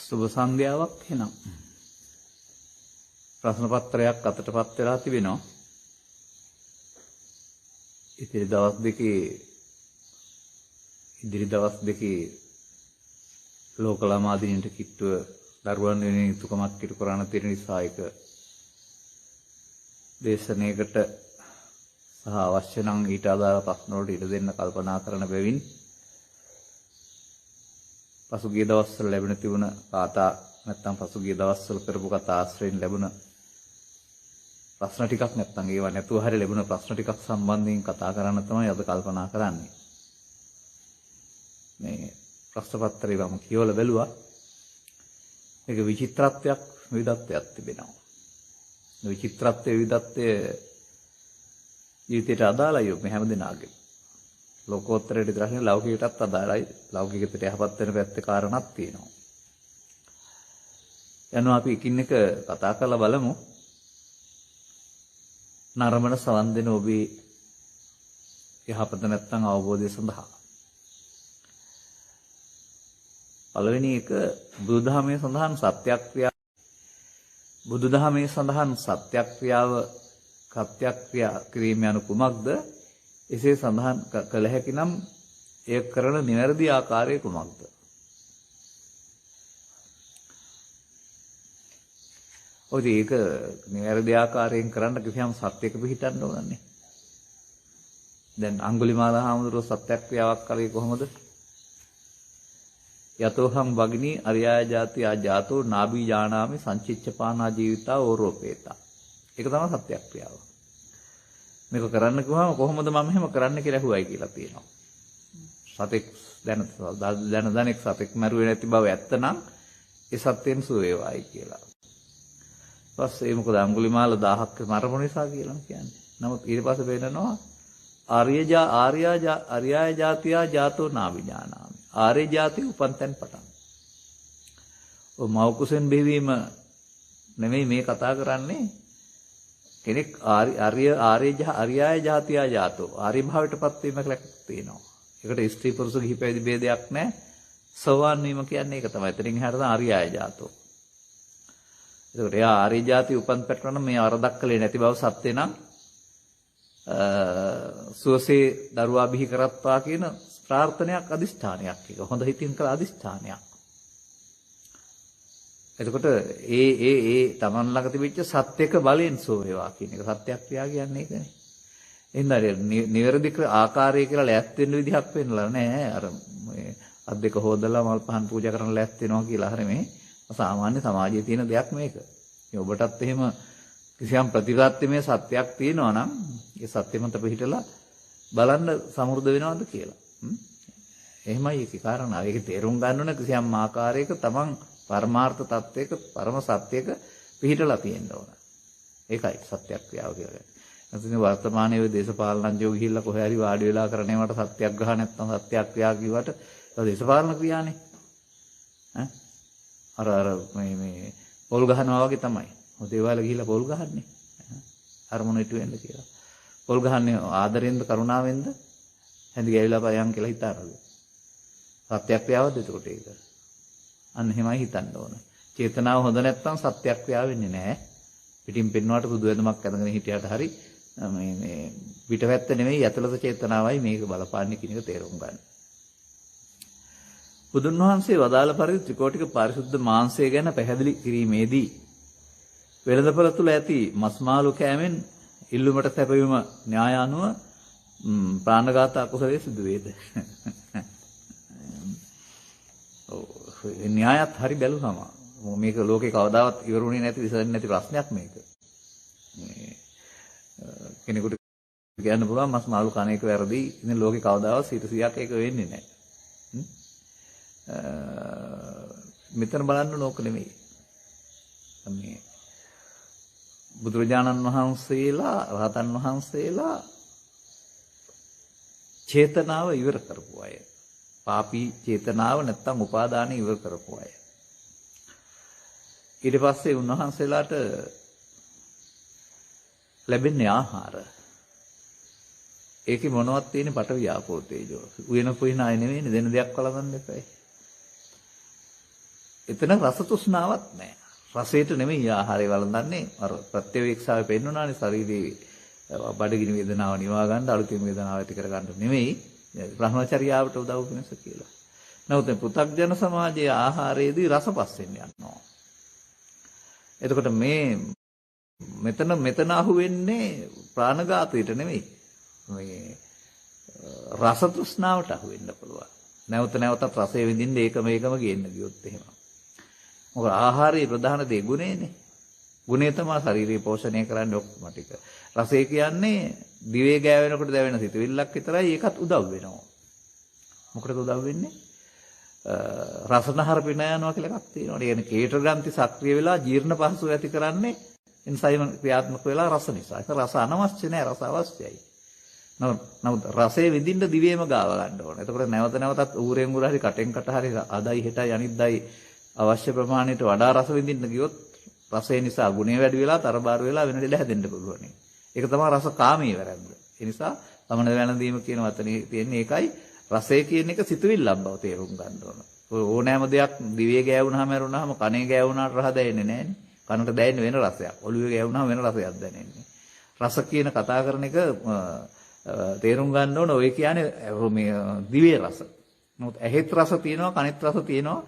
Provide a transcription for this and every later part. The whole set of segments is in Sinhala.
සුබ සන්ධ්‍යාවක් එනම් ප්‍රශ්න පත්‍රයක් අතටපත් වෙලා තිබෙනවා. ඉදිරි දවස් දෙකේ ලෝක ළමා දිනයට කිට්ටුව දරුවන් වෙනුවෙන් යුතුකමක් ඉටු කරන්න තියෙන නිසා ඒක දේශනයකට සහ අවශ්‍ය නම් ඊට අදාළ ප්‍රශ්න වලට ඉඩ දෙන්න කල්පනා කරන බැවින් පසුගිය දවස්වල ලැබෙන තිබුණ කතා නැත්නම් පසුගිය දවස්වල කරපු කතා ආශ්‍රයෙන් ලැබුණ ප්‍රශ්න ටිකක් නැත්නම් ඒවා නැතුව හරිය ලැබුණ ප්‍රශ්න ටිකක් සම්බන්ධයෙන් කතා කරන්න තමයි අද කල්පනා කරන්නේ. මේ ප්‍රශ්න පත්‍රය වම කියවලා බැලුවා. ඒක විචිත්‍රත්වයක් විවිධත්වයක් තිබෙනවා. විචිත්‍රත්වයේ විවිධත්වය ජීවිතයට අදාළයි මේ හැමදෙනාගේම. ලෝකෝත්තරයට විතරක් නෙවෙයි ලෞකිකයටත් අදාළයි. ලෞකිකයට යහපත් වෙන පැත්තේ කාරණාවක් තියෙනවා. යනවා අපි එකින් එක කතා කරලා බලමු. නරඹන සවන් දෙන ඔබේ යහපත නැත්නම් අවබෝධය සඳහා. පළවෙනි එක බුදුදහමේ සඳහන් සත්‍යක්‍රියාව. බුදුදහමේ සඳහන් සත්‍යක්‍රියාව සත්‍යක්‍රියා කිරීම යනු කුමක්ද? එසේ සඳහන් කළ හැකි නම් එය කරන නිවැරදි ආකාරය කුමක්ද? ඔය ඒක නිවැරදි ආකාරයෙන් කරන්න කිසියම් සත්‍යයක පිළිහිටන්න ඕනන්නේ. දැන් අඟුලිමාල හාමුදුරුවෝ සත්‍යක්‍රියාවක් කළේ කොහොමද? යතෝහං වග්නි අරියාය ජාති ආජාතෝ නාබී ජානාමි සංචිච්ඡපානා ජීවිතා ඕරෝපේතා. ඒක තමයි සත්‍යක්‍රියාව. මේක කරන්න කිව්වම කොහොමද මම එහෙම කරන්න කියලා අහුවයි කියලා තියෙනවා. සතෙක් දැනෙක් සතෙක් මරුවේ නැති බව ඇත්තනම් ඒ සත්‍යයෙන් සුව වේවායි කියලා. ඊපස්සේ මොකද අඟුලිමාල 1000ක් මරපු නිසා කියලා කියන්නේ. නමුත් ඊට පස්සේ වෙනනවා ආර්යය ජාතියා ජාතෝ නාවිඥානාමි. ආර්ය ජාති උපන්තෙන් පටන්. ඔය මව කුසෙන් බෙවීම නෙමෙයි මේ කතා කරන්නේ. කෙනෙක් ආර්යය ජාතියා ජාතෝ ආර්ය භාවයටපත් වීමක් තියෙනවා. ඒකට ස්ත්‍රී පුරුෂ ගිහි පැවිදි ભેදයක් නැහැ. සෝවාන් වීම කියන්නේ ඒක තමයි. එතනින් එහාට තමයි ආර්යය ජාතෝ. එතකොට එයා ආර්ය ජාති උපන් පැටවන මේ වරදක් කළේ නැති බව සත්‍ය නම් සුවසේ දරුවා බිහි කරත්වා කියන ප්‍රාර්ථනයක් අදිෂ්ඨානයක් එක. හොඳ හිතින් කළ අදිෂ්ඨානයක්. එතකොට ඒ තමන් ළඟ තිබිච්ච සත්‍යක බලෙන් සෝ වේවා කියන එක සත්‍යක්‍රියා කියන්නේ ඒකනේ. එහෙනම් නිවැරදි ආකාරය කියලා ලෑස්ති වෙන්න විදිහක් වෙන්නලා නැහැ. අර මේ අත් දෙක හොදලා මල් පහන් පූජා කරන්න ලෑස්ති වෙනවා කියලා හරිය මේ සාමාන්‍ය සමාජයේ තියෙන දෙයක් මේක. මේ ඔබටත් එහෙම කිසියම් ප්‍රතිපත්තිමය සත්‍යයක් තියෙනවා නම් ඒ සත්‍ය මත පිළිහිටලා බලන්න සමෘද්ධ වෙනවද කියලා. එහෙමයි ඒකේ කාරණා. ඒක තේරුම් ගන්න ඕන කිසියම් ආකාරයක තමන් පරමාර්ථ තත්වයක පරම සත්‍යයක පිළිහිටලා තියෙන්න ඕන. ඒකයි සත්‍යක්‍රියාව කියලා. නැත්නම් වර්තමානයේ ඔය දේශපාලනඥයෝ ගිහිල්ලා කොහේ හරි වාඩි වෙලා කරනේවට සත්‍යග්‍රහ නැත්නම් සත්‍යක්‍රියා කිව්වට ඒක දේශපාලන ක්‍රියානේ. අර මේ පොල් ගහනවා වගේ තමයි. දේවාල ගිහිල්ලා පොල් ගහන්නේ. අරමුණ ඉටු වෙන්න කියලා. පොල් ගහන්නේ ආදරෙන්ද කරුණාවෙන්ද? හැඳි ගෑවිලා පයන් කියලා හිතාරද? සත්‍යක්‍රියාවද එතකොට ඒක? අන්න එහෙමයි හිතන්න ඕන. චේතනාව හොඳ නැත්නම් සත්‍යක්‍රියාව වෙන්නේ නැහැ. පිටින් පෙන්වන්නට සුදු වැදමක් අඳගෙන හිටියට හරි මේ පිටවැත්ත නෙමෙයි ඇතුළත චේතනාවයි මේක බලපාන්නේ කියන එක තේරුම් ගන්න. බුදුන් වහන්සේ වදාළ පරිදි ත්‍රිකෝටික පාරිශුද්ධ මාංශය ගැන පැහැදිලි කිරීමේදී වෙළඳපොළ තුල ඇති මස් මාළු කෑමෙන් ඉල්ලුමට සැපවීම න්‍යාය අනුව ප්‍රාණඝාත අකුසලයේ සිදු වේද? න්‍යායත් හරි බැලුවම මේක ලෝකේ කවදාවත් ඉවරුනේ නැති විසඳන්නේ නැති ප්‍රශ්නයක් මේක. මේ කෙනෙකුට කියන්න පුළුවන් මස් මාළු කන එක වැරදි. ඉතින් ලෝකේ කවදාවත් 100%ක් ඒක වෙන්නේ නැහැ. මෙතන බලන්න ඕක නෙමෙයි. මේ බුදුරජාණන් වහන්සේලා රහතන් වහන්සේලා චේතනාව ඉවර කරපු අය. පාපී චේතනාව නැත්තම් උපාදානෙ ඉවර කරපු අය. ඊට පස්සේ උන්වහන්සේලාට ලැබෙන්නේ ආහාර. ඒකේ මොනවත් තියෙන්නේ පඨවි ආපෝ තේජෝ. උයන පුයින අය නෙවෙයිනේ දෙන දෙයක් වළඳන්න එපා. එතන රස තෘෂ්ණාවක් නැහැ. රසයට නෙමෙයි ආහාරය වළඳන්නේ. අර ප්‍රත්‍යවේක්ෂාවේ පෙන්වනානේ ශරීරයේ බඩගිනි වේදනාව නිවා ගන්න අලුතින් වේදනාව ඇති කර ගන්න නෙමෙයි බ්‍රහ්මචර්යාවට උදව් වෙනස කියලා. නමුත් මේ පෘථග්ජන සමාජයේ ආහාරයේදී රසපස්සෙන් යනවා. එතකොට මෙතන අහු වෙන්නේ ප්‍රාණඝාතයට නෙමෙයි. මේ රස තෘෂ්ණාවට අහු වෙන්න පුළුවන්. නැවතත් රසය විඳින්න ඒකම ගේන්න ගියොත් එහෙම. මොකද ආහාරයේ ප්‍රධාන දේ ගුණේනේ. ගුණේ තමයි ශාරීරික පෝෂණය කරන්නේ ඔක්කොම ටික. රසය කියන්නේ දිවේ ගෑවෙනකොට දැවෙන සිතුවිල්ලක් විතරයි. ඒකත් උදව් වෙනවා. මොකටද උදව් වෙන්නේ? රසනහර පින යනවා කියලා එකක් තියෙනවා. ඒ කියන්නේ කේට ග්‍රන්ථි සක්‍රිය වෙලා ජීර්ණ පහසුව ඇති කරන්නේ එන්සයිම ක්‍රියාත්මක වෙලා රස නිසා. ඒක රස අනවශ්‍ය නැහැ, රස අවශ්‍යයි. නමුත් රසය විඳින්න දිවේම ගාව ගන්න ඕන. එතකොට නැවතත් ඌරෙන් උර හරි කටෙන් කට හරි අදයි හෙටයි අනිද්දායි අවශ්‍ය ප්‍රමාණයට වඩා රස විඳින්න ගියොත් රසය නිසා ගුණය වැඩි වෙලා තරබාරු වෙලා වෙන දෙයක් හැදෙන්න පුළුවන්. ඒක තමයි රස කාමී වැරද්ද. ඒ නිසා තමන වැළඳීම කියන වචනේ තියෙන්නේ ඒකයි. රසය කියන එක සිතුවිල්ලක් බව තේරුම් ගන්න ඕන. ඕනෑම දෙයක් දිවේ ගෑවුනහම මරුණාම කනේ ගෑවුනාට රහ දැනෙන්නේ නැහැනේ. කනට දැනෙන්නේ වෙන රසයක්. ඔළුවේ ගෑවුනහම වෙන රසයක් දැනෙන්නේ. රස කියන කතා කරන එක තේරුම් ගන්න ඕන. ඔය කියන්නේ මේ දිවේ රස. නමුත් ඇහෙත් රස තියෙනවා, කනෙත් රස තියෙනවා.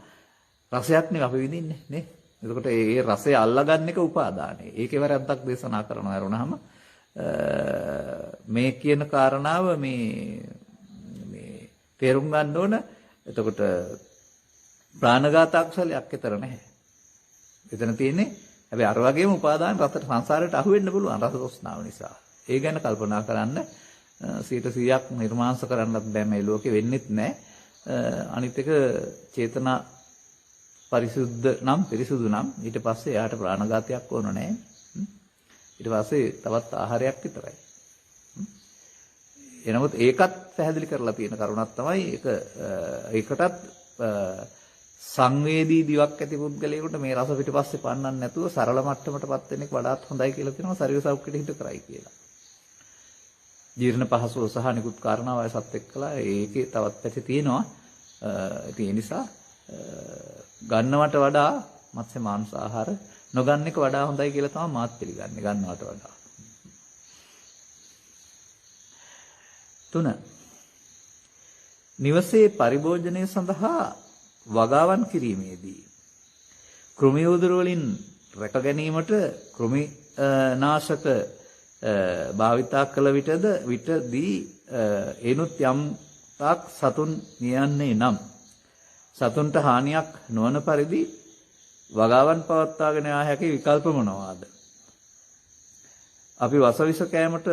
රසයක් නේ අපි විඳින්නේ නේ. එතකොට ඒ රසය අල්ලගන්න එක උපාදානයි. ඒකේ වැරද්දක් දේශනා කරනවා වරුණාම මේ කියන කාරණාව මේ තේරුම් ගන්න ඕන. එතකොට ප්‍රාණඝාත අකුසලයක් විතර නැහැ. එතන තියෙන්නේ හැබැයි අර වගේම උපාදාන රසට සංසාරයට අහු වෙන්න පුළුවන් රස තෘෂ්ණාව නිසා. ඒ ගැන කල්පනා කරන්න 100%ක් නිර්මාංශ කරන්නත් බෑ මේ ලෝකේ වෙන්නෙත් නැහැ. අනිත් එක චේතනා පිරිසුදු නම් ඊට පස්සේ එයාට ප්‍රාණඝාතයක් ඕන නැහැ. ඊට පස්සේ තවත් ආහාරයක් විතරයි. එනමුත් ඒකත් පැහැදිලි කරලා තියෙන කරුණක් තමයි ඒකටත් සංවේදී දිවක් ඇති පුද්ගලයෙකුට මේ රස පිටපස්සේ පන්නන්න නැතුව සරල මට්ටමටපත් වෙන එක වඩාත් හොඳයි කියලා කියනවා ශරීර සෞඛ්‍යයට හිත කරයි කියලා. ජීර්ණ පහසුව සහ නිකුත් කාරණා වයසත් එක්කලා ඒකේ තවත් පැති තියෙනවා. ඒ නිසා ගන්නවට වඩා මත්ස්‍ය මාංශ ආහාර නොගන්න එක වඩා හොඳයි කියලා තමයි මාත් පිළිගන්නේ ගන්නවට වඩා. 3. නිවසේ පරිභෝජනය සඳහා වගාවන් කිරීමේදී කෘමි උදුර වලින් රැක ගැනීමට කෘමි නාශක භාවිතා කළ විටදී එනුත් යම් තාක් සතුන් නියන්නේ නම් සතුන්ට හානියක් නොවන පරිදි වගාවන් පවත්වාගෙන යා හැකි විකල්ප මොනවාද? අපි වසවිස කෑමට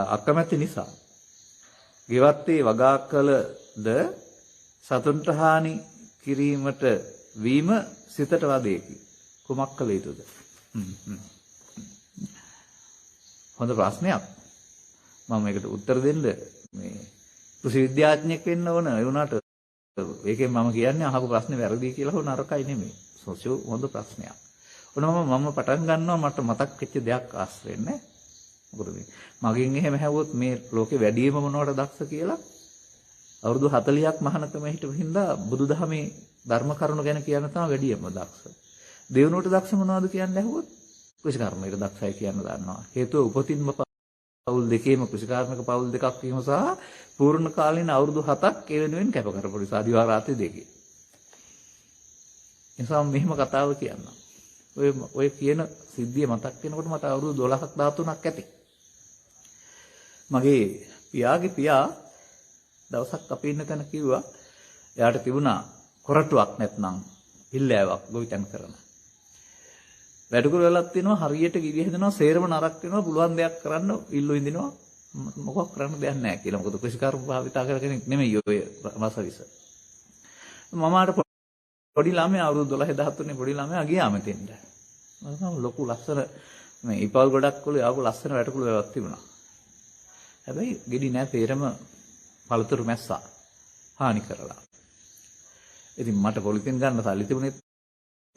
අකමැති නිසා ගෙවත්තේ වගා කළද සතුන්ට හානි කිරීමට වීම සිතට වදයකි. කුමක් කළ යුතුද? හොඳ ප්‍රශ්නයක්. මම මේකට උත්තර දෙන්න මේ කෘෂි විද්‍යාඥයෙක් වෙන්න ඕන. ඒ වුණාට ඒකෙන් මම කියන්නේ අහපු ප්‍රශ්නේ වැරදි කියලා හො නරකයි නෙමෙයි. හොඳ ප්‍රශ්නයක්. මම පටන් ගන්නවා මට මතක් වෙච්ච දෙයක් ආශ්‍රයෙන් නේ. මොකද මගෙන් එහෙම හැවුවොත් මේ ලෝකේ වැඩිම මොනවට දක්ෂ කියලා අවුරුදු 40ක් මහානකම හිටපු හින්දා බුදුදහමේ ධර්ම කරුණු ගැන කියන තමයි වැඩිම දක්ෂ. දෙවනුවට දක්ෂ මොනවද කියන්නේ ඇහුවොත් කෘෂිකර්මයට දක්ෂයි කියන්න දන්නවා. හේතුව උපතින්ම පවුල් දෙකේම කෘෂිකාර්මික පවුල් දෙකක් වීම සහ පූර්ණ කාලීන අවුරුදු 7ක් ඒ වෙනුවෙන් කැප කරපු නිසා දිවා රාත්‍රී දෙකේ. එනිසා මෙහෙම කතාව කියන්න. ඔය කියන සිද්ධිය මතක් වෙනකොට මට අවුරුදු 12ක් 13ක් ඇති. මගේ පියාගේ පියා දවසක් අපි ඉන්න තැන කිව්වා එයාට තිබුණා කොරටුවක් නැත්නම් පිල්ලෑවක් ගොවිතැන් කරන. වැඩකුර වෙලක් තියෙනවා හරියට ගිරි හැදෙනවා සේරම නරක් වෙනවා පුළුවන් දෙයක් කරන්න ඉල්ලු ඉඳිනවා මොකක් කරන්න දෙයක් නැහැ කියලා. මොකද කෘෂිකාර්ම භාවිතා කර කෙනෙක් නෙමෙයි ඔය මාසවිස. මමාට පොඩි ළමයා අවුරුදු 12 13 පොඩි ළමයා ගියා මෙතෙන්ට. මම ලොකු ලස්සන මේ ඉපල් ගොඩක් වල ආපු ලස්සන වැටකුළු වැවක් තිබුණා. හැබැයි ගෙඩි නෑ තේරම පළතුරු මැස්සා හානි කරලා. ඉතින් මට පොලිතින් ගන්න සල්ලි තිබුණෙත්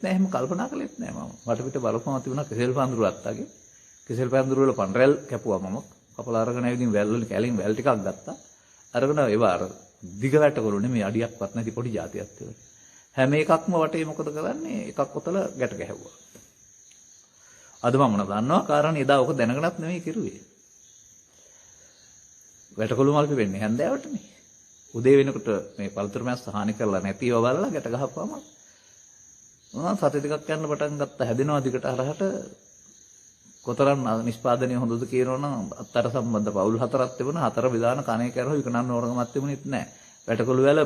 නෑ එහෙම කල්පනා කළෙත් නෑ මම. වටපිට බලපුවම තිබුණා කෙසෙල් පඳුරු අත්තගේ. කෙසෙල් පඳුරු වල පන්රැල් කැපුවා මම. කපලා අරගෙන ඇවිදින් වැල් වලින් කැලින් වැල් ටිකක් ගත්තා. අරගෙන ඒවා අර දිග වැටකොළු නෙමෙයි අඩියක්වත් නැති පොඩි જાතියක් තිබුණා. හැම එකක්ම වටේ මොකද කරන්නේ? එකක් ඔතල ගැට ගැහුවා. අද මම දන්නවා කාරණා එදා ඔක දැනගෙනත් නෙමෙයි කිරුවේ. වැටකොළු මල් පිපෙන්නේ හැන්දෑවටනේ. උදේ වෙනකොට මේ පළතුරු මැස්ස හානි කරලා නැතිව බලලා ගැට ගහපුවම සති දෙකක් යන පටන් ගත්ත හැදෙනවා දිගට හරහට කොතරම් නිෂ්පාදනය හොඳද කියනවනම් අත්තර සම්බන්ධ පවුල් හතරක් තිබුණා. හතර විදාන කණේ කරව විකනන්න ඕනකමක් තිබුණෙත් නැහැ. වැටකොළු වල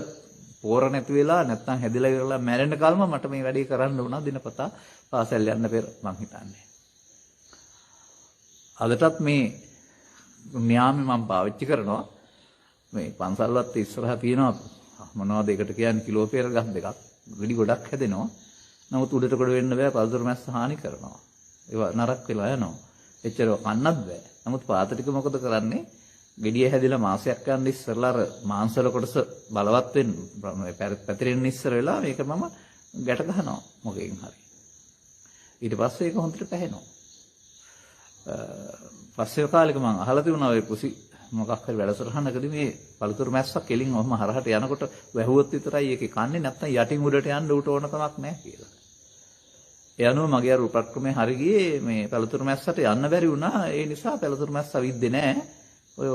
පෝර නැති වෙලා නැත්තම් හැදිලා ඉවරලා මැරෙන්න කල්ම මට මේ වැඩේ කරන්න වුණා දිනපතා පාසල් යන්න පෙර මං හිතන්නේ. අදටත් මේ න්යාමෙ මම පාවිච්චි කරනවා. මේ පන්සල්වත් ඉස්සරහා තියෙනවා මොනවද ඒකට කියන්නේ කිලෝ පෙර ගස් දෙකක්. ගෙඩි ගොඩක් හැදෙනවා. නමුත් උඩට කොට වෙන්න බෑ පළතුරු මැස්ස හානි කරනවා. ඒවා නරක් වෙලා යනවා. එච්චර කන්නත් බෑ. නමුත් පාත ටික මොකද කරන්නේ? ගෙඩිය හැදිලා මාසයක් යන ඉස්සරලා අර මාංශවල කොටස බලවත් වෙන්න පැතිරෙන්න ඉස්සර වෙලා මේක මම ගැට ගහනවා මොකෙන් හරි. ඊට පස්සේ ඒක හොඳට පැහැෙනවා. පස්සේ කාලෙක මම අහලා තිබුණා ඔය කුසි මොකක් හරි වැඩසටහනකදී මේ පළතුරු මැස්සක් කෙලින් ඔහම හරහට යනකොට වැහුවොත් විතරයි ඒකේ කන්නේ නැත්නම් යටින් උඩට යන්න උට ඕන කමක් නැහැ කියලා. ඒ අනුව මගේ අර උපක්‍රමයේ හරි ගියේ මේ පළතුරු මැස්සට යන්න බැරි වුණා. ඒ නිසා පළතුරු මැස්ස විද්දේ නැහැ. ඔය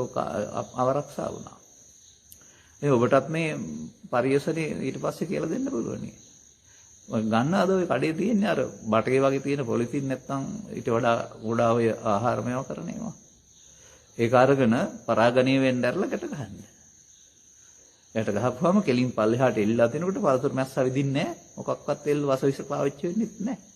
අවරක්ෂා වුණා. මේ ඔබටත් මේ පරියසනේ ඊට පස්සේ කියලා දෙන්න පුළුවන්. ඔය ගන්න අද ඔය කඩේ තියෙන්නේ අර බටේ වගේ තියෙන පොලිතින් නැත්තම් ඊට වඩා ගොඩා ඔය ආහාර මේවා කරන ඒවා. ඒක අරගෙන පරාගණීය වෙන්න ඇරලා ගැට ගහන්න. ගැට ගහපුවාම කෙලින් පල්ලෙහාට එල්ලලා තිනකොට පළතුරු මැස්ස විදින්නේ නැහැ. මොකක්වත් එල් වසවිස පාවිච්චි වෙන්නේත් නැහැ.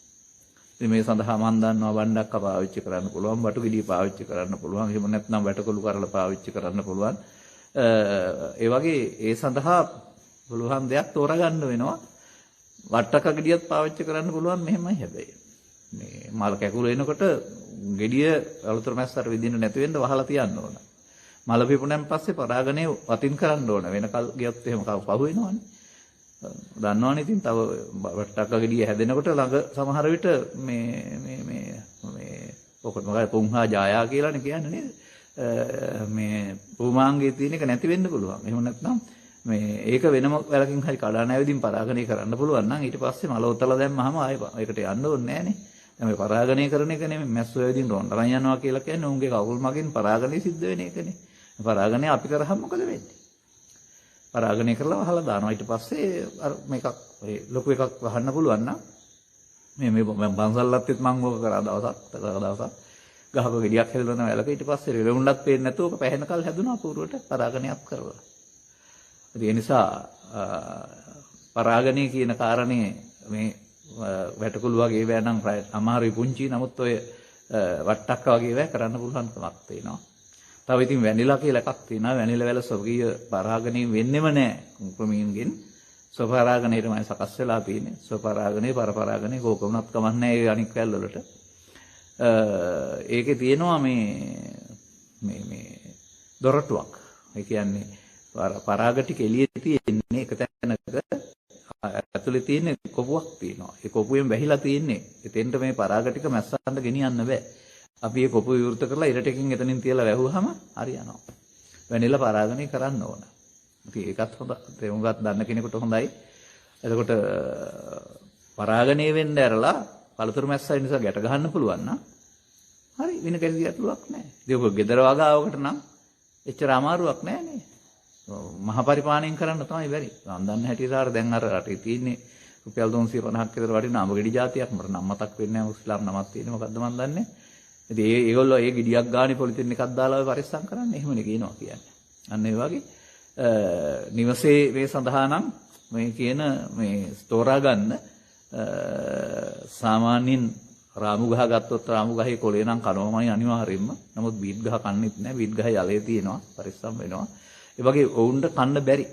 ඉතින් මේ සඳහා මම දන්නවා බණ්ඩක්ක පාවිච්චි කරන්න පුළුවන්, බටු ගෙඩිය පාවිච්චි කරන්න පුළුවන්, එහෙම නැත්නම් වැටකොළු කරලා පාවිච්චි කරන්න පුළුවන්. ඒ වගේ ඒ සඳහා පුළුවන් දෙයක් තෝරගන්න වෙනවා. වට්ටක ගෙඩියත් පාවිච්චි කරන්න පුළුවන් මෙහෙමයි හැබැයි. මේ මල් කැකුල එනකොට ගෙඩිය අලුතර මැස්සට විදින්න නැති වෙන්න වහලා තියන්න ඕන. මල පිපුණන් පස්සේ පරාගණය වතින් කරන්න ඕන. වෙනකල් ගියොත් එහෙම පහු වෙනවනේ. දන්නවනේ ඉතින් තව වට්ටක ගෙඩිය හැදෙනකොට ළඟ සමහර විට මේ ඔකට මොකද පුංහා ජායා කියලානේ කියන්නේ නේද? මේ පුමාංගයේ තියෙන එක නැති වෙන්න පුළුවන්. එහෙම නැත්නම් මේ ඒක වෙනම වැලකින් හරි කඩා නැවදින් පරාගණය කරන්න පුළුවන් නම් ඊට පස්සේ මල උතලා දැම්මහම ආයෙ ඒකට යන්න ඕනේ නැහනේ. දැන් මේ පරාගණය කරන එක නෙමෙයි මැස්සෝ වැදින් රොන් අරන් යනවා කියලා කියන්නේ උන්ගේ කකුල් මගින් පරාගණය සිද්ධ වෙන එකනේ. පරාගණය අපි කරාම මොකද වෙන්නේ? පරාගණය කරලා වහලා දානවා. ඊට පස්සේ අර මේකක් ලොකු එකක් වහන්න පුළුවන් නම් මේ බන්සල්ලත්ෙත් මම ඕක කරා දවසක් ගහක ගෙඩියක් හැදෙන වැලක ඊට පස්සේ රෙලුණ්ඩක් පේන්නේ නැතුව ඔක පැහැෙනකල් හැදුනා අපූර්වට පරාගණයක් කරලා. ඒ නිසා පරාගණය කියන කාරණේ මේ වැටකුළු වගේ ඒවා නම් අමාරුයි පුංචි. නමුත් ඔය වට්ටක්ක වගේ ඒවා කරන්න පුළුවන් කමක් තියෙනවා. තව ඉතින් වැනිලා කියලා එකක් තියෙනවා. වැනිලා වල ස්වර්ගීය පරාගණය වෙන්නෙම නැහැ ක්‍රමීන්ගෙන්. ස්වපරාගණයටමයි සකස් වෙලා තියෙන්නේ. ස්වපරාගණය පරපරාගණය කෝක වුණත් කමක් නැහැ ඒ අනික් වැල් වලට. ඒකේ තියෙනවා මේ දොරටුවක්. ඒ කියන්නේ පරාග ටික එළියේ තියෙන්නේ එක තැනක ඇතුලේ තියෙන කොපුවක් තියෙනවා. ඒ කොපුවෙන් වැහිලා තියෙන්නේ. එතෙන්ට මේ පරාග ටික මැස්සන්ට ගෙනියන්න බෑ. අපි මේ කොපුව විවෘත කරලා ඉර ටිකකින් එතනින් තියලා වැහුවාම හරියනවා. වැනිලා පරාගණය කරන්න ඕන. ඉතින් ඒකත් හොඳ තේරුම්ගත් දන්න කෙනෙකුට හොඳයි. එතකොට පරාගණය වෙන්න ඇරලා පළතුරු මැස්සයි නිසා ගැට ගන්න පුළුවන් නම් හරි වෙන කෙනෙක් ගැටලුවක් නැහැ. ඉතින් ඔබ ගෙදර වගාවකට නම් එච්චර අමාරුවක් නැහැ නේ. මහ පරිපාලනයෙන් කරන්න තමයි බැරි. මම දන්න හැටියට දැන් අර රටේ තියෙන්නේ රුපියල් 350ක් විතර වටින අඹ ගෙඩි జాතියක් මට නම් මතක් වෙන්නේ නැහැ. මුස්ලාම් නමක් තියෙන්නේ මොකද්ද මන් දන්නේ. ඉතින් ඒගොල්ලෝ ඒ ගෙඩියක් ගානේ පොලිතින් එකක් දාලා ඔය පරිස්සම් කරන්නේ එහෙමනේ කියනවා කියන්නේ. අන්න ඒ වගේ නිවසේ මේ සඳහා නම් මේ කියන මේ ස්තෝරා ගන්න සාමාන්‍යයෙන් රාමු ගහ ගත්තොත් රාමු ගහේ කොළේ නම් කනවමයි අනිවාර්යෙන්ම. නමුත් බීට් ගහ කන්නෙත් නැහැ. බීට් ගහේ යලේ තියෙනවා. පරිස්සම් වෙනවා. ඒ වගේ වුණ්ඩ කන්න බැරි.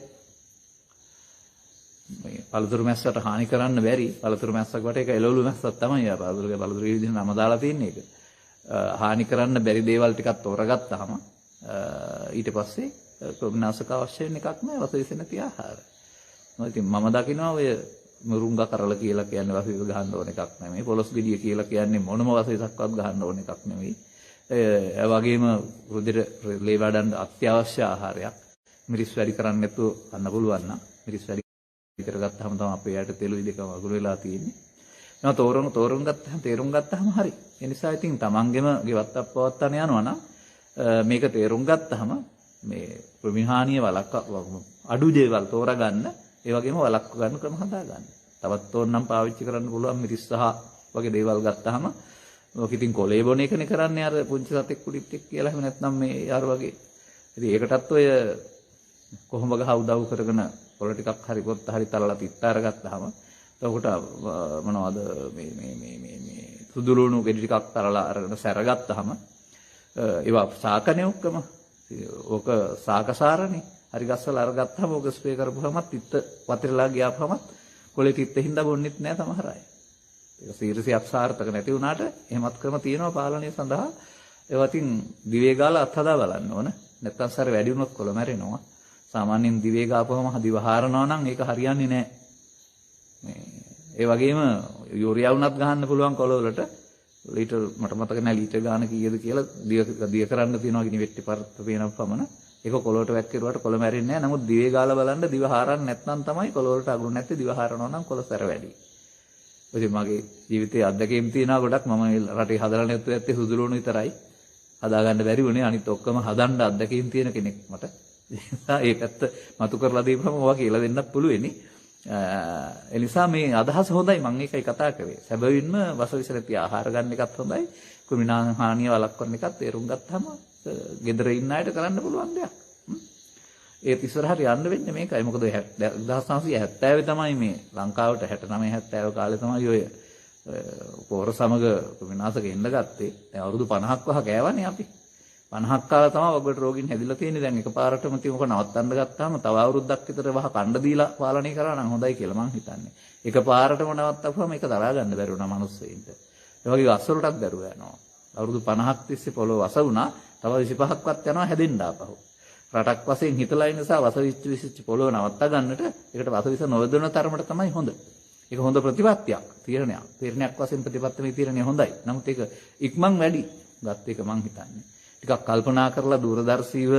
මේ පළතුරු මැස්සට හානි කරන්න බැරි. පළතුරු මැස්සක් වට ඒක එළවලු මැස්සක් තමයි. පළතුරු විදිහට නම දාලා තියෙන එක. හානි කරන්න බැරි දේවල් ටිකක් තෝරගත්තාම ඊට පස්සේ ක්‍රමනාශක අවශ්‍ය වෙන එකක් නෑ වසවිස නැති ආහාර. ඉතින් මම දකිනවා ඔය මුරුංගා කරල කියලා කියන්නේ වසවිස ගහන්න ඕන එකක් නෙමෙයි. පොලොස් ගෙඩිය කියලා කියන්නේ මොනම වසවිසක්වත් ගහන්න ඕන එකක් නෙමෙයි. ඒ වගේම රුධිර ලේ වඩන්න අත්‍යවශ්‍ය ආහාරයක්. මිරිස් වැඩි කරන්නේ නැතුව ගන්න පුළුවන් නම් මිරිස් වැඩි විතර ගත්තාම තමයි අපේ යට තෙලු ඉදකම අගුල වෙලා තියෙන්නේ. ඒවා තේරුම් ගත්තාම හරි. ඒ නිසා ඉතින් තමන්ගෙම ගෙවත්තක් පවත්තන යනවා නම් මේක තේරුම් ගත්තාම මේ ප්‍රමිහානිය අඩු දේවල් තෝරගන්න, ඒ වගේම වළක්ව ගන්න ක්‍රම හදා ගන්න. තවත් ඕනනම් පාවිච්චි කරන්න පුළුවන් මිරිස් සහ වගේ දේවල් ගත්තාම ඔක ඉතින් කොලේ බොන එකනේ කරන්නේ අර පුංචි සතෙක් කුඩිත් එක්ක කියලා. එහෙම නැත්නම් මේ අර වගේ. ඉතින් ඒකටත් ඔය කොහොම ගහ උදව් කරගෙන කොළ ටිකක් හරි පොත්ත හරි තලලා තිත්තාර ගත්තාම එතකොට මොනවද මේ සුදු ලුණු ගෙඩි ටිකක් තරලා අරගෙන සැරගත්තාම ඒවා සාකනේ ඔක්කොම. ඕක සාකසාරනේ. හරි ගස්සලා අරගත්තාම ඕක ස්ප්‍රේ කරපුවම තිත්ත වතිරලා ගියාපම කොලේ තිත්ත හින්දා බොන්නෙත් නෑ සමහර අය. ඒක සීරසියක් සාර්ථක නැති වුණාට එහෙමත් ක්‍රම තියෙනවා පාලනය සඳහා. ඒවා ඉතින් දිවේ ගාලා අත්හදා බලන්න ඕන. නැත්තම් සැර වැඩි වුණොත් කොළ මැරෙනවා. සාමාන්‍යයෙන් දිවේ ගාපුවම දිව හාරනවා නම් ඒක හරියන්නේ නෑ. ඒ වගේම යූරියා වුණත් ගහන්න පුළුවන් කොළවලට ලීටර් මට මතක නැහැ ලීටර් ගාන කීයද කියලා දිය කරන්න තියෙනවා ගිනි වෙට්ටි පරත්ත පේන පමණ. ඒක කොළවලට වැක්කිරුවාට කොළ මැරෙන්නේ නැහැ. නමුත් දිවේ ගාලා බලන්න දිව හාරන්නේ නැත්නම් තමයි කොළවලට අගුරු නැත්තේ. දිව හාරනවා නම් කොළ සැර වැඩි. ඉතින් මගේ ජීවිතයේ අත්දැකීම් තියෙනවා ගොඩක්. මම රටේ හදලා නැත්තු ඇත්තේ සුදු ලුණු විතරයි. හදාගන්න බැරි වුණේ. අනිත් ඔක්කොම හදන්න අත්දැකීම් තියෙන කෙනෙක් මට. ඒකත් මතු කරලා දීපුවම ඔවා කියලා දෙන්නත් පුළුවෙනි. ඒ නිසා මේ අදහස හොඳයි. මම ඒකයි කතා කරේ. සැබවින්ම වසවිස නැති ආහාර ගන්න එකත් හොඳයි. කුමිනා හානිය වළක්වන්න එකත් තේරුම් ගත්තාම ගෙදර ඉන්න අයට කරන්න පුළුවන් දෙයක්. ඒත් ඉස්සරහට යන්න වෙන්නේ මේකයි. මොකද 1970 තමයි මේ ලංකාවට 69 70 කාලේ තමයි ඔය පෝර සමග විනාශක එන්න ගත්තේ. දැන් අවුරුදු 50ක් වහ ගෑවනේ අපි. 50ක් කාලා තමයි ඔයගොල්ලෝ රෝගීන් හැදිලා තියෙන්නේ. දැන් එකපාරටම තියමුක නවත්තන්න ගත්තාම තව අවුරුද්දක් විතර වහ කණ්ඩ දීලා පාලනය කරා නම් හොඳයි කියලා මං හිතන්නේ. එකපාරටම නවත්තපුවම ඒක දරා ගන්න බැරි වුණා මිනිස්සෙයින්ට. ඒ වගේ අස්සලටත් දරුව යනවා. අවුරුදු 50ක් තිස්සේ පොළොව වස වුණා. තව 25ක්වත් යනවා හැදෙන්න ආපහු. රටක් වශයෙන් හිතලා ඉන්න නිසා වසවිච්ච පොළොව නවත්තා ගන්නට ඒකට වසවිස නොයදෙන තරමට තමයි හොඳ. ඒක හොඳ ප්‍රතිපත්තියක්, තීරණයක්. තීරණයක් වශයෙන් ප්‍රතිපත්තිමේ තීරණය හොඳයි. නමුත් ඒක ඉක්මන් වැඩි ගත්ත එක මං හිතන්නේ. ටිකක් කල්පනා කරලා දූරදර්ශීව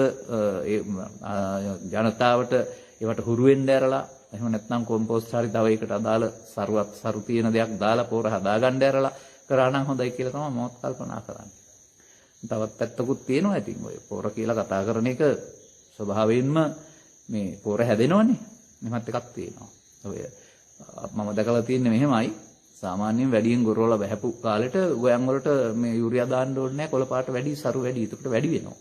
ජනතාවට ඒවට හුරු වෙන්න ඇරලා එහෙම නැත්නම් කොම්පෝස්ට් හරි තව ඒකට අදාළ සරු තියෙන දෙයක් දාලා පොර හදාගන්න ඇරලා කරා නම් හොඳයි කියලා තමයි මම කල්පනා කරන්නේ. තවත් පැත්තකුත් තියෙනවා. ඉතින් ඔය පොර කියලා කතා කරන එක ස්වභාවයෙන්ම මේ පොර හැදෙනවනේ. එහෙමත් එකක් තියෙනවා. ඔය මම දැකලා තියෙන්නේ මෙහෙමයි. සාමාන්‍යයෙන් වැඩියෙන් ගොරවලා බහැපු කාලෙට ගොයන් වලට මේ යූරියා දාන්න ඕනේ නැහැ. කොළ පාට වැඩි, සරු වැඩි. ඒකට වැඩි වෙනවා.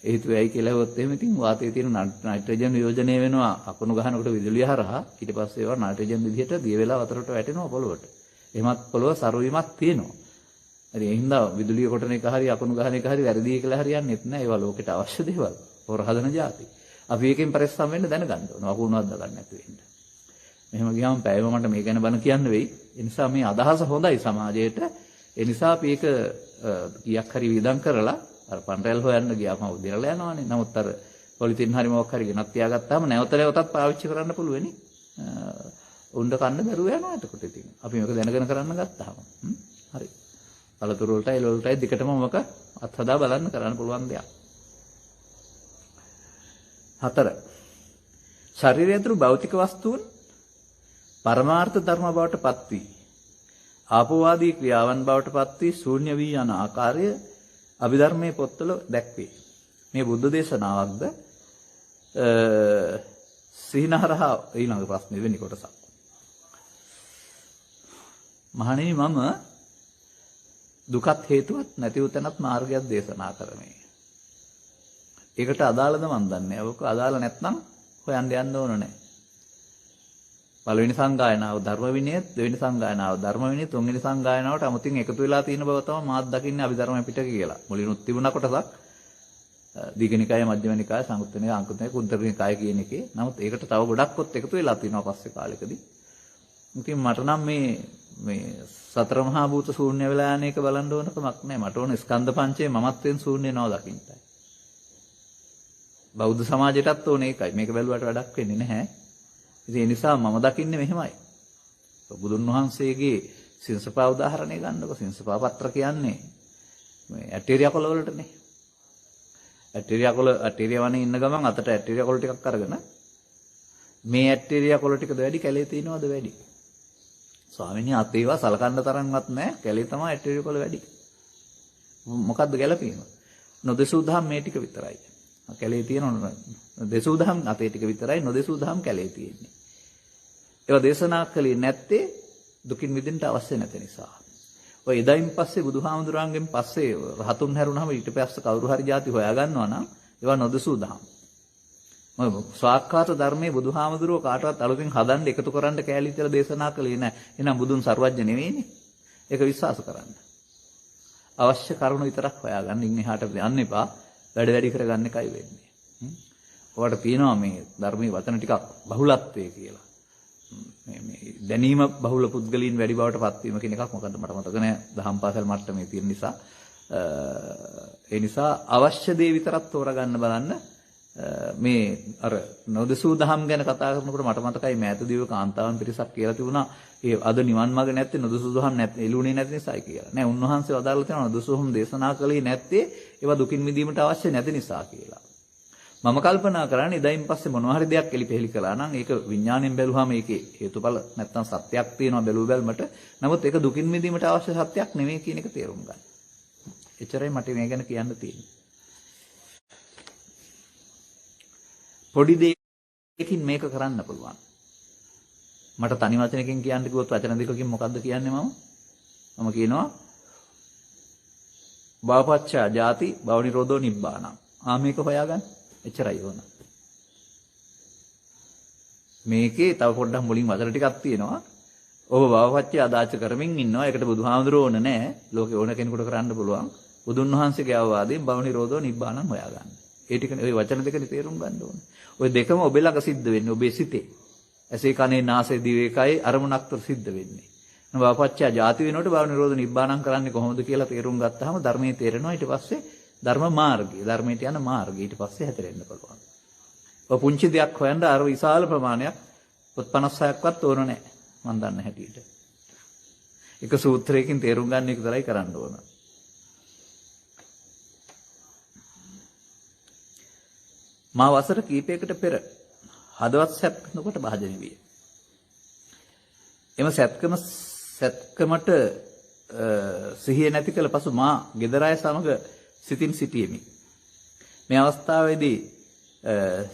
ඒ හේතුව ඇයි කියලා හෙවොත් එහෙම ඉතින් වාතයේ තියෙන නයිට්‍රජන් යෝජනය වෙනවා අකුණු ගහනකොට විදුලිය හරහා. ඊට පස්සේ ඒවා නයිට්‍රජන් විදිහට දිය වෙලා වතුරට වැටෙනවා පොළොවට. එහෙමත් පොළොව සරු වීමක් තියෙනවා. හරි ඒ හින්දා විදුලිය කොටන එක හරි අකුණු ගහන එක හරි වැරදි කියලා හරියන්නේත් නැහැ. ඒවා ලෝකෙට අවශ්‍ය දේවල්. පොර හදන જાති. අපි එකෙන් පරිස්සම් වෙන්න දැනගන්න ඕන. අකුණුවක් දාගන්න නැතු වෙන්න. මෙහෙම ගියාම පැයම මට මේ ගැන බන කියන්න වෙයි. ඒ නිසා මේ අදහස හොඳයි සමාජයට. ඒ නිසා අපි ඒක කීයක් හරි වියදම් කරලා අර පන්රැල් හොයන්න ගියාම උදිරලා යනවානේ. නමුත් අර පොලිතින් හරි මොකක් හරි ගෙනත් තියාගත්තාම නැවත නැවතත් පාවිච්චි කරන්න පුළුවෙනි. උණ්ඩ කන්න බැරුව යනවා එතකොට ඉතින්. අපි මේක දැනගෙන කරන්න ගත්තාම. හරි. පළතුරු වලටයි එළ වලටයි දෙකටම මොක අත්හදා බලන්න කරන්න පුළුවන් දෙයක්. 4. ශරීරය ඇතුළු භෞතික වස්තුන් පරමාර්ථ ධර්ම බවට පත් වී ආපෝවාදී ක්‍රියාවන් බවට පත් වී ශූන්‍ය වී යන ආකාරය අභිධර්මයේ පොත්වල දැක්වේ. මේ බුද්ධ දේශනාවක්ද සීනහරහා ඊළඟ ප්‍රශ්නේ වෙන්නේ කොටසක්. මහණෙනි මම දුකත් හේතුවත් නැතිව තැනත් මාර්ගයක් දේශනා කරමි. ඒකට අදාළද මන් දන්නේ. ඔක අදාළ නැත්නම් හොයන්න යන්න ඕන නැහැ. පළවෙනි සංගායනාව ධර්ම විනය, දෙවෙනි සංගායනාව ධර්ම විනය, තුන්වෙනි සංගායනාවට 아무තින් එකතු වෙලා තියෙන බව තමයි මාත් දකින්නේ අභිධර්ම පිටක කියලා. මුලිනුත් තිබුණා කොටසක්. දීඝනිකාය, මධ්‍යමනිකාය, සංයුත්තනිකාය, අංකුත්තනිකාය, කුද්දරනිකාය කියන එකේ. නමුත් ඒකට තව ගොඩක් පොත් එකතු වෙලා තියෙනවා පස්සේ කාලෙකදී. ඉතින් මට නම් මේ සතර මහා භූත ශූන්‍ය වෙලා යන එක බලන්න ඕන කමක් නැහැ. මට ඕන ස්කන්ධ පංචේ මමත්වෙන් ශූන්‍ය වෙනවා දකින්නයි. බෞද්ධ සමාජයටත් ඕනේ ඒකයි. මේක බැලුවට වැඩක් වෙන්නේ නැහැ. ඉතින් ඒ නිසා මම දකින්නේ මෙහෙමයි. බුදුන් වහන්සේගේ සිංසපා උදාහරණය ගන්නකො. සිංසපා පත්‍ර කියන්නේ මේ ඇටේරියා කොළ වලටනේ. ඇටේරියා වනේ ඉන්න ගමන් අතට ඇටේරියා කොළ ටිකක් අරගෙන මේ ඇටේරියා කොළ ටිකද වැඩි කැලේ තියෙනවද වැඩි? ස්වාමීනි අතේවා සලකන්න තරම්වත් නැහැ. කැලේ තමයි ඇටේරියා කොළ වැඩි. මොකද්ද ගැළපීම? නොදෙසූ දහම් මේ ටික විතරයි. කැලේ තියෙන දෙසූ දහම් අතේ ටික විතරයි නොදෙසූ දහම් කැලේ තියෙන්නේ. ඒවා දේශනා කළේ නැත්තේ දුකින් මිදෙන්න අවශ්‍ය නැති නිසා. ඔය එදායින් පස්සේ බුදුහාමුදුරන්ගෙන් පස්සේ රහතුන් හැරුණාම ඊට පස්සේ කවුරු හරි જાති හොයා ගන්නවා නම් ඒවා නොදෙසූ දහම්. මොකද ස්වාක්ඛාත ධර්මයේ බුදුහාමුදුරුව කාටවත් අලුතින් හදන්න එකතු කරන්න කැලී කියලා දේශනා කළේ නැහැ. එහෙනම් බුදුන් සර්වඥ නෙවෙයිනේ. ඒක විශ්වාස කරන්න. අවශ්‍ය කරුණු විතරක් හොයාගන්න ඉන්න එහාට යන්න එපා. වැඩි කරගන්න එකයි වෙන්නේ. ඔයාලට පේනවා මේ ධර්මයේ වචන ටිකක් බහුලත්වයේ කියලා. මේ දැනීම බහුල පුද්ගලයන් වැඩි බවට පත් වීම කියන එකක් මොකද්ද මට මතක නැහැ. දහම් පාසල් මට්ටමේ තියෙන නිසා ඒ නිසා අවශ්‍ය දේ විතරක් තෝරගන්න බලන්න. මේ අර නොදසූ දහම් ගැන කතා කරනකොට මට මතකයි මෑතදීව කාන්තාවන් පිරිසක් කියලා තිබුණා ඒ අද නිවන් මාර්ග නැත්තේ නොදසූ දහම් නැත්නම් එළුණේ නැති නිසායි කියලා. නෑ උන්වහන්සේ වදාළා තියෙනවා නොදසූ දේශනා කළේ නැත්තේ ඒවා දුකින් මිදීමට අවශ්‍ය නැති නිසා කියලා. මම කල්පනා කරන්නේ ඉදයින් පස්සේ මොනවා හරි දෙයක් එලිපෙහෙලි කළා නම් ඒක විඥාණයෙන් බැලුවාම ඒකේ හේතුඵල නැත්තම් සත්‍යයක් තියෙනවා බැලුව බැලමට. නමුත් ඒක දුකින් මිදීමට අවශ්‍ය සත්‍යයක් නෙමෙයි කියන එක තේරුම් ගන්න. එච්චරයි මට මේ ගැන කියන්න තියෙන්නේ. පොඩි දෙයකින් මේක කරන්න පුළුවන්. මට තනි වචනකින් කියන්න කිව්වොත් වචන දෙකකින් මොකද්ද කියන්නේ මම කියනවා භවපච්චා ජාති භව නිරෝධෝ නිබ්බානං. මේක හොයාගන්න. එච්චරයි ඕන. මේකේ තව පොඩ්ඩක් මුලින් වචන ටිකක් තියෙනවා. ඔබ භවපච්චය අදාච කරමින් ඉන්නවා. ඒකට බුදුහාමුදුරුවෝ ඕන නැහැ. ලෝකේ ඕන කෙනෙකුට කරන්න පුළුවන්. බුදුන් වහන්සේගේ අවවාදයෙන් භව නිරෝධෝ නිබ්බානං හොයාගන්න. ඒ ටික ওই වචන දෙකනේ තේරුම් ගන්න ඕනේ. ওই දෙකම ඔබ ළඟ සිද්ධ වෙන්නේ ඔබේ සිතේ. ඇසේ කනේ නාසයේ දිවේ කයි අරමුණක්තර සිද්ධ වෙන්නේ. නවපච්චය ಜಾති වෙනකොට භව නිරෝධ නිබ්බානං කරන්නේ කොහොමද කියලා තේරුම් ගත්තාම ධර්මයේ තේරෙනවා. ඊට පස්සේ ධර්ම මාර්ගය, ධර්මයට යන මාර්ගය ඊට පස්සේ හැතරෙන්න පුළුවන්. ඔය පුංචි දෙයක් හොයන්න අර විශාල ප්‍රමාණයක් පොත් 56ක්වත් ඕන නැහැ. මම දන්න හැටියට. එක සූත්‍රයකින් තේරුම් ගන්න එක විතරයි කරන්න ඕන. මා වසර කීපයකට පෙර හදවත් සැත්කමකට භාජනය විය. එම සැත්කමට සිහිය නැති කළ පසු මා ගෙදර අය සමග සිතින් සිටියෙමි. මේ අවස්ථාවේදී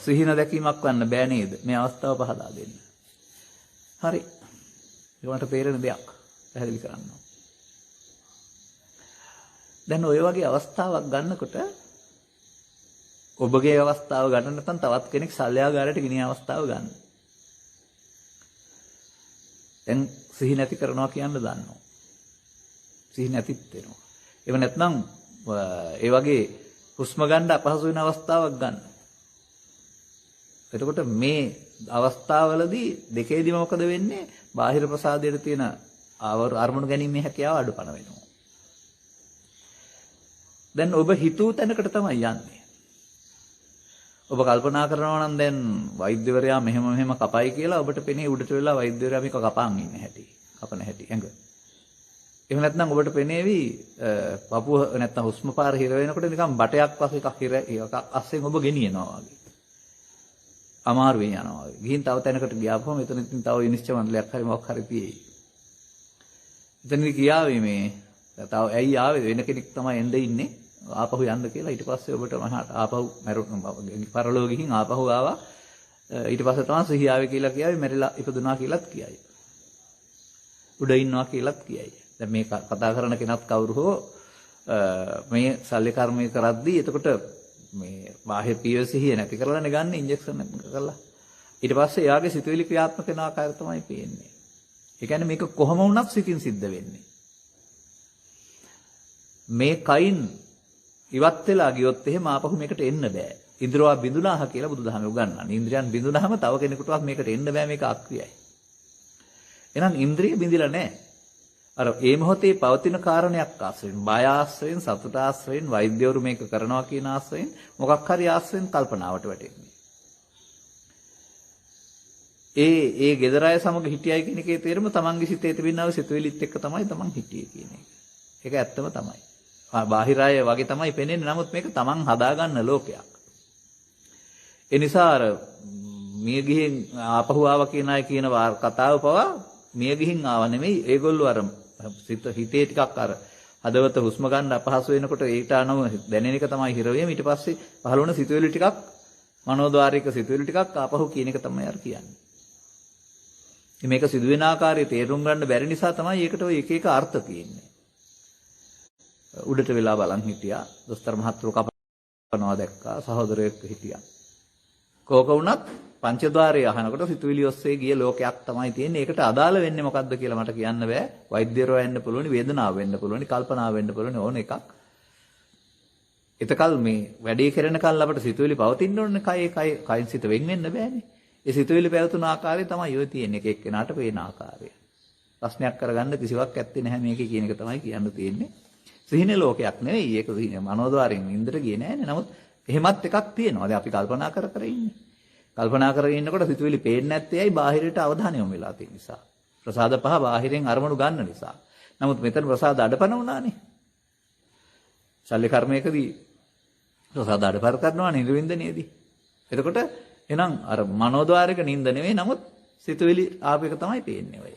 සිහින දැකීමක් වන්න බෑ නේද? මේ අවස්ථාව පහදා දෙන්න. හරි. ඒකට තේරෙන දෙයක් පැහැදිලි කරන්න. දැන් ඔය වගේ අවස්ථාවක් ගන්නකොට ඔබගේ අවස්ථාව ගන්න නැත්නම් තවත් කෙනෙක් සල්යාගාරයට ගෙනියන අවස්ථාව ගන්න. දැන් සිහි නැති කරනවා කියන්න දන්නවා. සිහි නැතිත් වෙනවා. ඒව නැත්නම් ඒ වගේ හුස්ම ගන්න අපහසු වෙන අවස්ථාවක් ගන්න. එතකොට මේ අවස්ථාවවලදී දෙකේදීම මොකද වෙන්නේ? බාහිර ප්‍රසාදයට තියෙන අරමුණු ගැනීමේ හැකියාව අඩුපණ වෙනවා. දැන් ඔබ හිතුව තැනකට තමයි යන්නේ. ඔබ කල්පනා කරනවා නම් දැන් වෛද්‍යවරයා මෙහෙම කපයි කියලා ඔබට පෙනේ උඩට වෙලා වෛද්‍යවරයා මේක කපාන් ඉන්නේ හැටි. කපන හැටි ඇඟ. එහෙම නැත්නම් ඔබට පෙනේවි පපුව නැත්නම් හුස්ම පාර හිර වෙනකොට නිකන් බටයක් වගේ එකක් අස්සෙන් ඔබ ගෙනියනවා වගේ. අමාරුවෙන් යනවා වගේ. ගිහින් තව තැනකට ගියාපුවම එතන ඉතින් තව විනිශ්චය මණ්ඩලයක් හරි මොකක් හරි තියෙයි. එතනදී කියාවේ මේ තව ඇයි ආවේ වෙන කෙනෙක් තමයි එන්න ඉන්නේ. ආපහු යන්න කියලා ඊට පස්සේ ඔබට ආපහු පරලෝ ගිහින් ආපහු ආවා. ඊට පස්සේ තමයි සිහිය ආවේ කියලා කියාවේ මැරිලා ඉපදුනා කියලාත් කියයි. උඩ ඉන්නවා කියලාත් කියයි. දැන් මේ කතා කරන කෙනත් කවුරු හෝ මේ ශල්‍ය කර්මය කරද්දී එතකොට මේ බාහිර පියව සිහිය නැති කරලානේ ගන්න ඉන්ජෙක්ෂන් කරලා. ඊට පස්සේ එයාගේ සිතුවිලි ක්‍රියාත්මක වෙන ආකාරය තමයි පේන්නේ. ඒ කියන්නේ මේක කොහොම වුණත් සිතින් සිද්ධ වෙන්නේ. මේ කයින් ඉවත් වෙලා ගියොත් එහෙම ආපහු මේකට එන්න බෑ. ඉන්ද්‍රවා බිඳුනාහ කියලා බුදුදහමේ උගන්වන්නේ. ඉන්ද්‍රයන් බිඳුනහම තව කෙනෙකුටවත් මේකට එන්න බෑ මේක අක්‍රියයි. එහෙනම් ඉන්ද්‍රිය බිඳිලා නැහැ. අර ඒ මොහොතේ පවතින කාරණයක් ආශ්‍රයෙන්, බය ආශ්‍රයෙන්, සතුට ආශ්‍රයෙන්, වෛද්‍යවරු මේක කරනවා කියන ආශ්‍රයෙන්, මොකක් හරි ආශ්‍රයෙන් කල්පනාවට වැටෙන්නේ. ඒ gedara අය සමග හිටියයි කියන එකේ තේරුම තමන්ගේ සිතේ තිබෙනව සිතුවිලිත් එක්ක තමයි තමන් හිටියේ කියන එක. ඒක ඇත්තම තමයි. බාහිර අය වගේ තමයි පෙනෙන්නේ. නමුත් මේක තමන් හදාගන්න ලෝකයක්. ඒ නිසා අර මිය ගිහින් ආපහු ආවා කියන අය කියන කතාව පවා මිය ගිහින් ආව නෙමෙයි. ඒගොල්ලෝ අර හිතේ ටිකක් අර හදවත හුස්ම ගන්න අපහසු වෙනකොට ඒට අනුව දැනෙන එක තමයි හිර වීම. ඊට පස්සේ පහළ වුණ සිතුවිලි ටිකක් මනෝද්වාරික සිතුවිලි ටිකක් ආපහු කියන එක තමයි අර කියන්නේ. මේක සිදුවෙන ආකාරය තේරුම් ගන්න බැරි නිසා තමයි ඒකට ඔය එක එක අර්ථ තියෙන්නේ. උඩට වෙලා බලන් හිටියා. දොස්තර මහත්තුරු කපනවා දැක්කා. සහෝදරයෙක් හිටියා. කෝක වුණත් පංචද්වාරය අහනකොට සිතුවිලි ඔස්සේ ගිය ලෝකයක් තමයි තියෙන්නේ. ඒකට අදාළ වෙන්නේ මොකද්ද කියලා මට කියන්න බෑ. වෛද්‍යවරු වෙන්න පුළුවන්, වේදනාව වෙන්න පුළුවන්, කල්පනාව වෙන්න පුළුවන් ඕන එකක්. එතකල් මේ වැඩේ කරන කල් අපිට සිතුවිලි පවතින්න ඕනේ. කයින් සිත වෙන් වෙන්න බෑනේ. ඒ සිතුවිලි පැවතුන ආකාරය තමයි ඔය තියෙන්නේ. එක එක්කෙනාට පේන ආකාරය. ප්‍රශ්නයක් කරගන්න කිසිවක් ඇත්තේ නැහැ මේකේ කියන එක තමයි කියන්න තියෙන්නේ. සිහින ලෝකයක් නෙවෙයි. ඒක සිහින මනෝද්වාරයෙන් නින්දට ගියේ නෑනේ. නමුත් එහෙමත් එකක් තියෙනවා. දැන් අපි කල්පනා කර ඉන්නේ. කල්පනා කරගෙන ඉන්නකොට සිතුවිලි පේන්නේ නැත්තේ ඇයි? බාහිරට අවධානය යොමු වෙලා තියෙන නිසා. ප්‍රසාද පහ බාහිරෙන් අරමුණු ගන්න නිසා. නමුත් මෙතන ප්‍රසාද අඩපණ වුණානේ. ශල්‍ය කර්මයකදී ප්‍රසාද අඩපර කරනවා නිර්වින්දනයේදී. එතකොට එහෙනම් අර මනෝද්වාරික නින්ද නෙවෙයි. නමුත් සිතුවිලි ආපු එක තමයි පේන්නේ ඔය.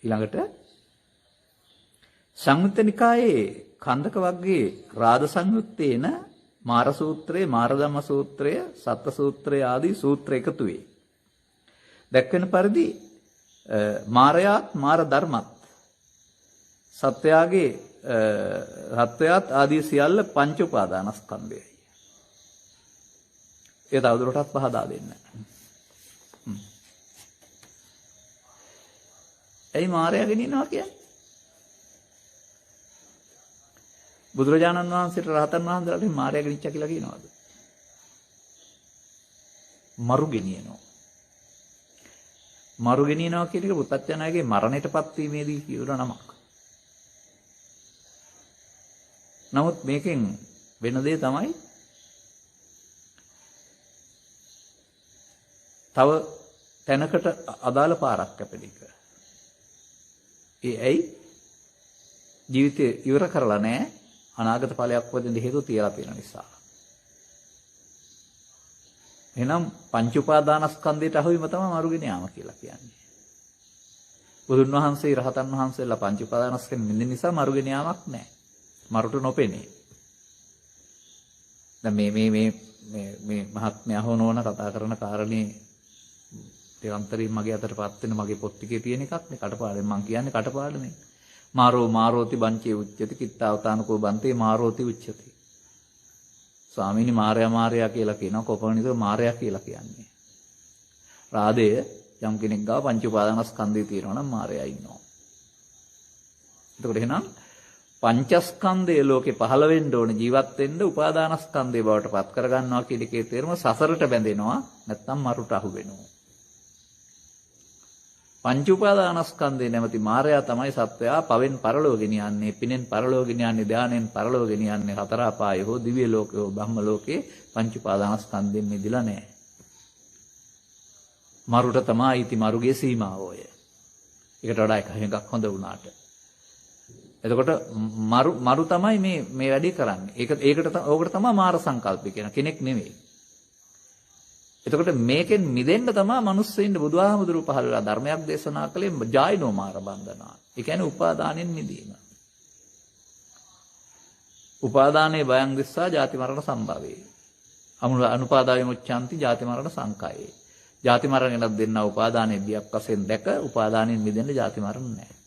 ඊළඟට සංයුත්ත නිකායේ කන්දක වර්ගයේ රාද සංයුත්තේන මාර සූත්‍රය, මාරධම්ම සූත්‍රය, සත්ත්ව සූත්‍රය ආදී සූත්‍ර එකතු වේ. දැක්වෙන පරිදි මාරයාත් මාර ධර්මත් සත්‍යයගේ සත්‍යයත් ආදී සියල්ල පංච උපාදානස්කන්ධයයි. ඒ තවදුරටත් පහදා දෙන්න. ඇයි මාරයා ගෙනියනවා කියන්නේ? බුදුරජාණන් වහන්සේට රහතන් වහන්සේලාට මාරයා ගෙනිච්චා කියලා කියනවාද? මරු ගෙනියනවා. මරු ගෙනියනවා කියන එක පුත්තච්චනාගේ මරණයටපත් වීමේදී කියන නමක්. නමුත් මේකෙන් වෙන දේ තමයි තව තැනකට අදාළ පාරක් කැපෙන එක. ඒ ඇයි? ජීවිතය ඉවර කරලා නැහැ. අනාගත ඵලයක් වදින්න හේතු තියලා තියෙන නිසා. එහෙනම් පංච උපාදානස්කන්ධයට අහුවීම තමයි මරුගෙන යාම කියලා කියන්නේ. බුදුන් වහන්සේ රහතන් වහන්සේලා පංච උපාදානස්කන්ධ නිඳින නිසා මරුගෙන යාමක් නැහැ. මරුට නොපෙනේ. දැන් මේ මහත්මයා හෝ නෝන කතා කරන කාරණේ නිරන්තරයෙන් මගේ අතටපත් වෙන මගේ පොත් ටිකේ තියෙන එකක් නේ කටපාඩම්. මම කියන්නේ කටපාඩමේ. මාරෝති බංචේ උච්චති කිත්තාවතානකෝ බන්තේ මාරෝති උච්චති. ස්වාමීනි මාරයා කියලා කියනවා. කොපමණිද මාරයා කියලා කියන්නේ? රාදය යම් කෙනෙක් ගාව පංච උපාදානස්කන්ධය තියෙනවා නම් මාරයා ඉන්නවා. එතකොට එහෙනම් පංචස්කන්ධය ලෝකේ පහළ වෙන්න ඕන ජීවත් වෙන්න උපාදානස්කන්ධය බවට පත් කරගන්නවා කියන එකේ තේරුම සසරට බැඳෙනවා නැත්නම් මරුට අහු වෙනවා. පංච උපාදානස්කන්ධේ නැමැති මායя තමයි සත්වයා පවෙන් පරලෝ ගෙනියන්නේ, පිනෙන් පරලෝ ගෙනියන්නේ, ධානයෙන් පරලෝ ගෙනියන්නේ, හතර අපාය හෝ දිව්‍ය ලෝකේ හෝ බ්‍රහ්ම ලෝකේ පංච උපාදානස්කන්ධයෙන් මිදිලා නැහැ. මරුට තමයි ඉති මරුගේ සීමාව ඔය. ඒකට වඩා එකක් හොඳ වුණාට. එතකොට මරු තමයි මේ වැඩේ කරන්නේ. ඕකට තමයි මාර සංකල්පය කියන කෙනෙක් නෙමෙයි. එතකොට මේකෙන් මිදෙන්න තමයි මිනිස්සුන්ට බුදුහාමුදුරුවෝ පහළ වෙලා ධර්මයක් දේශනා කළේ ජායනෝ මාර බන්ධනා. ඒ කියන්නේ උපාදානෙන් මිදීම. උපාදානේ භයං දිස්සා ජාති මරණ සම්භවේ. අනුපාදාය මුච්ඡanti ජාති මරණ සංඛායේ. ජාති මරණයට දෙන්නා උපාදානේ බියක් වශයෙන් දැක උපාදානෙන් මිදෙන්න ජාති මරණ නැහැ.